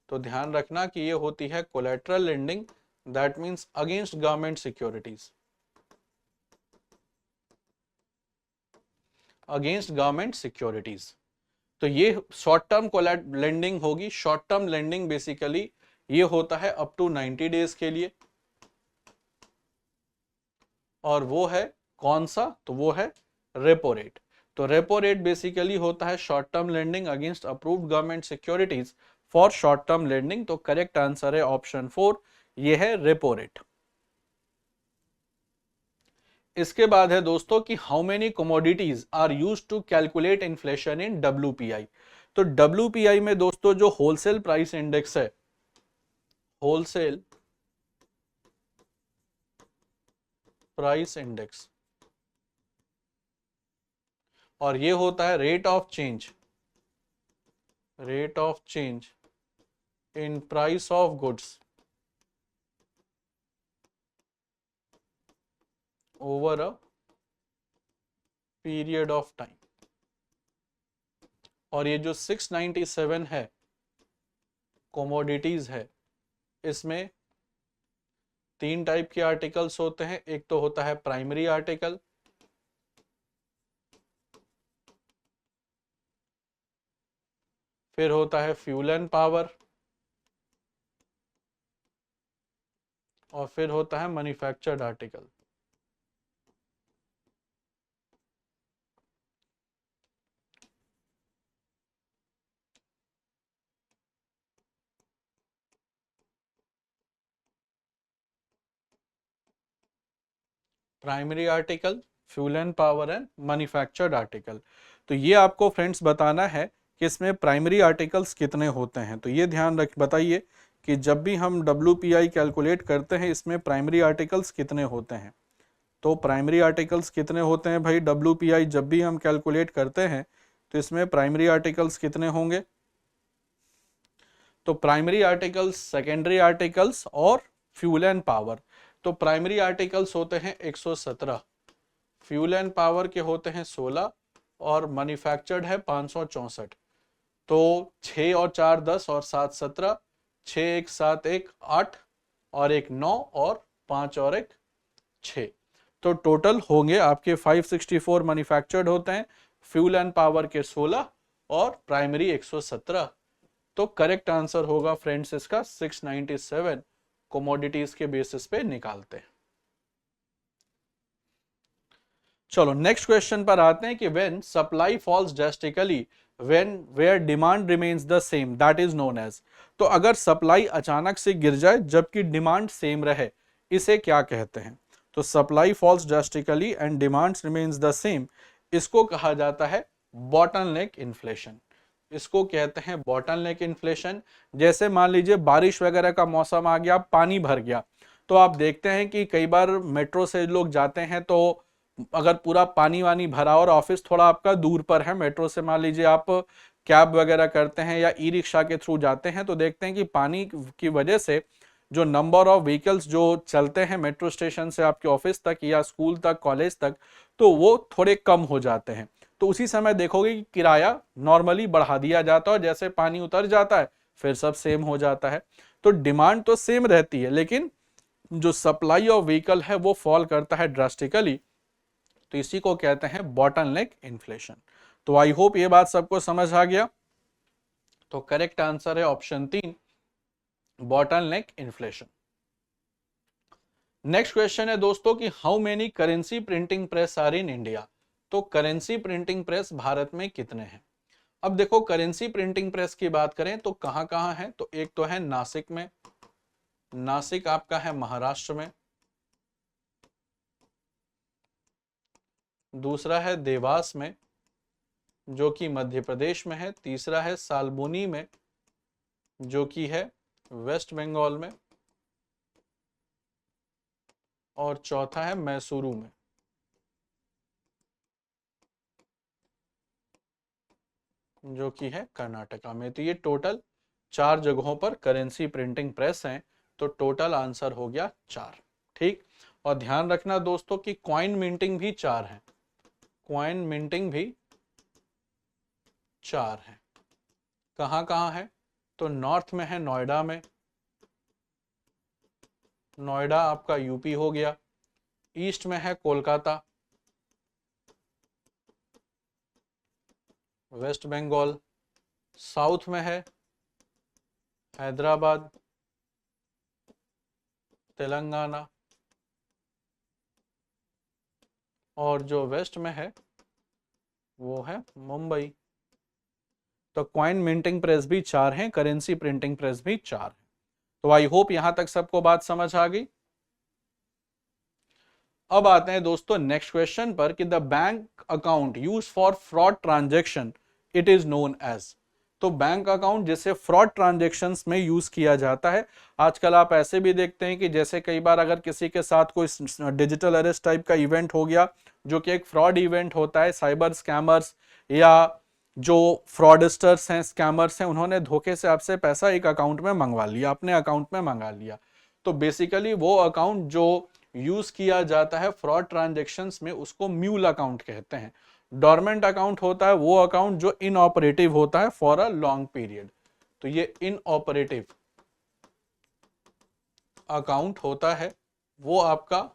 Speaker 1: तो ध्यान रखना कि ये होती है collateral lending, that means against government securities, against government securities. तो ये शॉर्ट टर्म लेंडिंग होगी। शॉर्ट टर्म लेंडिंग बेसिकली ये होता है अप टू 90 डेज के लिए, और वो है कौन सा, तो वो है रेपो रेट। तो रेपो रेट बेसिकली होता है short term lending against approved government securities for short term lending. तो करेक्ट आंसर है ऑप्शन 4, ये है रेपो रेट। इसके बाद है दोस्तों कि how many commodities are used to calculate inflation in WPI। तो WPI में दोस्तों जो होलसेल प्राइस इंडेक्स है, होलसेल प्राइस इंडेक्स, और ये होता है rate of change in price of goods over a period of time. और ये जो 697 है कमोडिटीज है, इसमें 3 टाइप के आर्टिकल्स होते हैं। एक तो होता है प्राइमरी आर्टिकल, फिर होता है फ्यूल एंड पावर, और फिर होता है manufactured article. Primary article, fuel and power and manufactured article. तो ये आपको फ्रेंड्स बताना है कि इसमें प्राइमरी आर्टिकल्स कितने होते हैं। तो ये ध्यान रख बताइए कि जब भी हम WPI कैलकुलेट करते हैं इसमें प्राइमरी आर्टिकल्स कितने होते हैं। तो प्राइमरी आर्टिकल्स कितने होते हैं भाई, WPI जब भी हम कैलकुलेट करते हैं तो इसमें प्राइमरी आर्टिकल्स कितने होंगे। तो प्राइमरी आर्टिकल्स, सेकेंडरी आर्टिकल्स और फ्यूल एंड पावर। तो प्राइमरी आर्टिकल्स होते हैं 117, फ्यूल एंड पावर के होते हैं 16, और मैन्युफैक्चर्ड है 564। तो 6 और 4 10 और 7 17, 6 1 7 1 8 और 1 9 और 5 और 1 6। तो टोटल होंगे आपके 564 मैन्युफैक्चर्ड होते हैं, फ्यूल एंड पावर के 16 और प्राइमरी 117। तो करेक्ट आंसर होगा फ्रेंड्स इसका 697 कमोडिटीज के बेसिस पे निकालते हैं। चलो नेक्स्ट क्वेश्चन पर आते हैं कि when supply falls drastically when where demand remains the same that is known as. तो अगर सप्लाई अचानक से गिर जाए जबकि डिमांड सेम रहे, इसे क्या कहते हैं। तो supply falls drastically and demand remains the same, इसको कहा जाता है बॉटलनेक इन्फ्लेशन। इसको कहते हैं बॉटलनेक इन्फ्लेशन। जैसे मान लीजिए बारिश वगैरह का मौसम आ गया, पानी भर गया, तो आप देखते हैं कि कई बार मेट्रो से लोग जाते हैं तो अगर पूरा पानी वानी भरा और ऑफिस थोड़ा आपका दूर पर है मेट्रो से, मान लीजिए आप कैब वगैरह करते हैं या ई रिक्शा के थ्रू जाते हैं, तो देखते हैं कि पानी की वजह से जो नंबर ऑफ व्हीकल्स जो चलते हैं मेट्रो स्टेशन से आपके ऑफिस तक या स्कूल तक, कॉलेज तक, तो वो थोड़े कम हो जाते हैं। तो उसी समय देखोगे कि किराया नॉर्मली बढ़ा दिया जाता है और जैसे पानी उतर जाता है फिर सब सेम हो जाता है। तो डिमांड तो सेम रहती है लेकिन जो सप्लाई ऑफ व्हीकल है वो फॉल करता है ड्रास्टिकली, तो इसी को कहते हैं बॉटलनेक इन्फ्लेशन। तो आई होप ये बात सबको समझ आ गया। तो करेक्ट आंसर है option 3, bottleneck inflation. Next question है दोस्तों कि how many currency printing press are in India. तो करेंसी प्रिंटिंग प्रेस भारत में कितने हैं। अब देखो करेंसी प्रिंटिंग प्रेस की बात करें तो कहां कहां है, तो एक तो है नासिक में, नासिक आपका है महाराष्ट्र में, दूसरा है देवास में जो कि मध्य प्रदेश में है, तीसरा है सालबोनी में जो कि है वेस्ट बंगाल में, और चौथा है मैसूरू में जो कि है कर्नाटका में। तो ये टोटल 4 जगहों पर करेंसी प्रिंटिंग प्रेस हैं। तो टोटल आंसर हो गया 4। ठीक, और ध्यान रखना दोस्तों कि कॉइन मिंटिंग भी 4 है, कॉइन मिंटिंग भी 4 है। कहां कहां है, तो नॉर्थ में है नोएडा में, नोएडा आपका यूपी हो गया, ईस्ट में है कोलकाता वेस्ट बंगाल, साउथ में है हैदराबाद, तेलंगाना, और जो वेस्ट में है वो है मुंबई। तो कॉइन मिंटिंग प्रेस भी 4 हैं, करेंसी प्रिंटिंग प्रेस भी 4 हैं। तो आई होप यहां तक सबको बात समझ आ गई। अब आते हैं दोस्तों नेक्स्ट क्वेश्चन पर कि the bank account use for fraud transaction it is known as. तो बैंक अकाउंट जिसे फ्रॉड ट्रांजैक्शंस में यूज किया जाता है, आजकल आप ऐसे भी देखते हैं कि जैसे कई बार अगर किसी के साथ कोई डिजिटल अरेस्ट टाइप का इवेंट हो गया जो कि एक फ्रॉड इवेंट होता है, साइबर स्कैमर्स या जो फ्रॉडस्टर्स हैं, स्कैमर्स हैं, उन्होंने धोखे से आपसे पैसा एक अकाउंट में मंगवा लिया, अपने अकाउंट में मंगा लिया। तो बेसिकली वो अकाउंट जो यूज किया जाता है फ्रॉड ट्रांजैक्शंस में उसको म्यूल अकाउंट कहते हैं। डोरमेंट अकाउंट होता है वो अकाउंट जो इनऑपरेटिव होता है फॉर अ लॉन्ग पीरियड। तो ये इनऑपरेटिव अकाउंट होता है वो आपका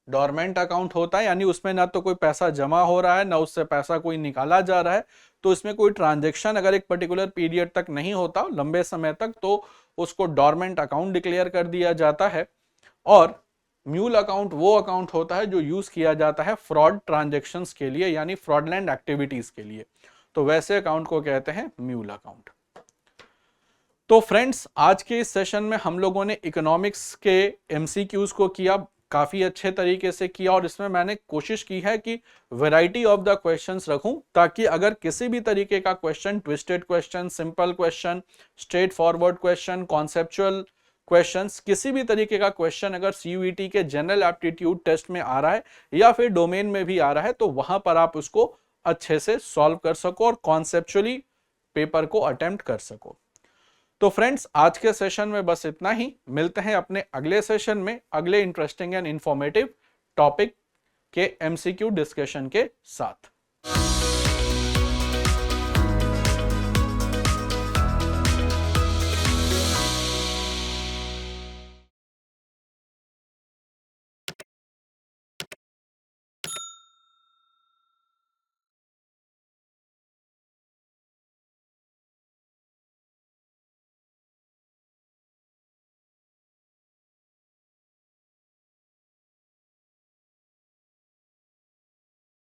Speaker 1: डोरमेंट अकाउंट होता है, यानी उसमें ना तो कोई पैसा जमा हो रहा है ना उससे पैसा कोई निकाला जा रहा है। तो इसमें कोई ट्रांजैक्शन अगर एक पर्टिकुलर पीरियड तक नहीं होता, लंबे समय तक, तो उसको डोरमेंट अकाउंट डिक्लेयर कर दिया जाता है। और म्यूल अकाउंट वो अकाउंट होता है जो यूज किया जाता है फ्रॉड ट्रांजैक्शंस के लिए, यानी फ्रॉडलैंड एक्टिविटीज के लिए। तो वैसे अकाउंट को कहते हैं म्यूल अकाउंट। तो फ्रेंड्स, आज के इस सेशन में हम लोगों ने इकोनॉमिक्स के एमसीक्यूज को किया, काफी अच्छे तरीके से किया, और इसमें मैंने कोशिश की है कि वैरायटी ऑफ द क्वेश्चंस रखूं ताकि अगर किसी भी तरीके का question, twisted question, simple question, straight forward question, conceptual questions, किसी भी तरीके का क्वेश्चन अगर सीयूईटी के जनरल एप्टीट्यूड टेस्ट में आ रहा है या फिर डोमेन में भी आ रहा है तो वहां पर आप उसको अच्छे से सॉल्व कर सको और कॉन्सेप्चुअली पेपर को अटेम्प्ट कर सको। तो फ्रेंड्स, आज के सेशन में बस इतना ही। मिलते हैं अपने अगले सेशन में अगले इंटरेस्टिंग एंड इंफॉर्मेटिव टॉपिक के एमसीक्यू डिस्कशन के साथ।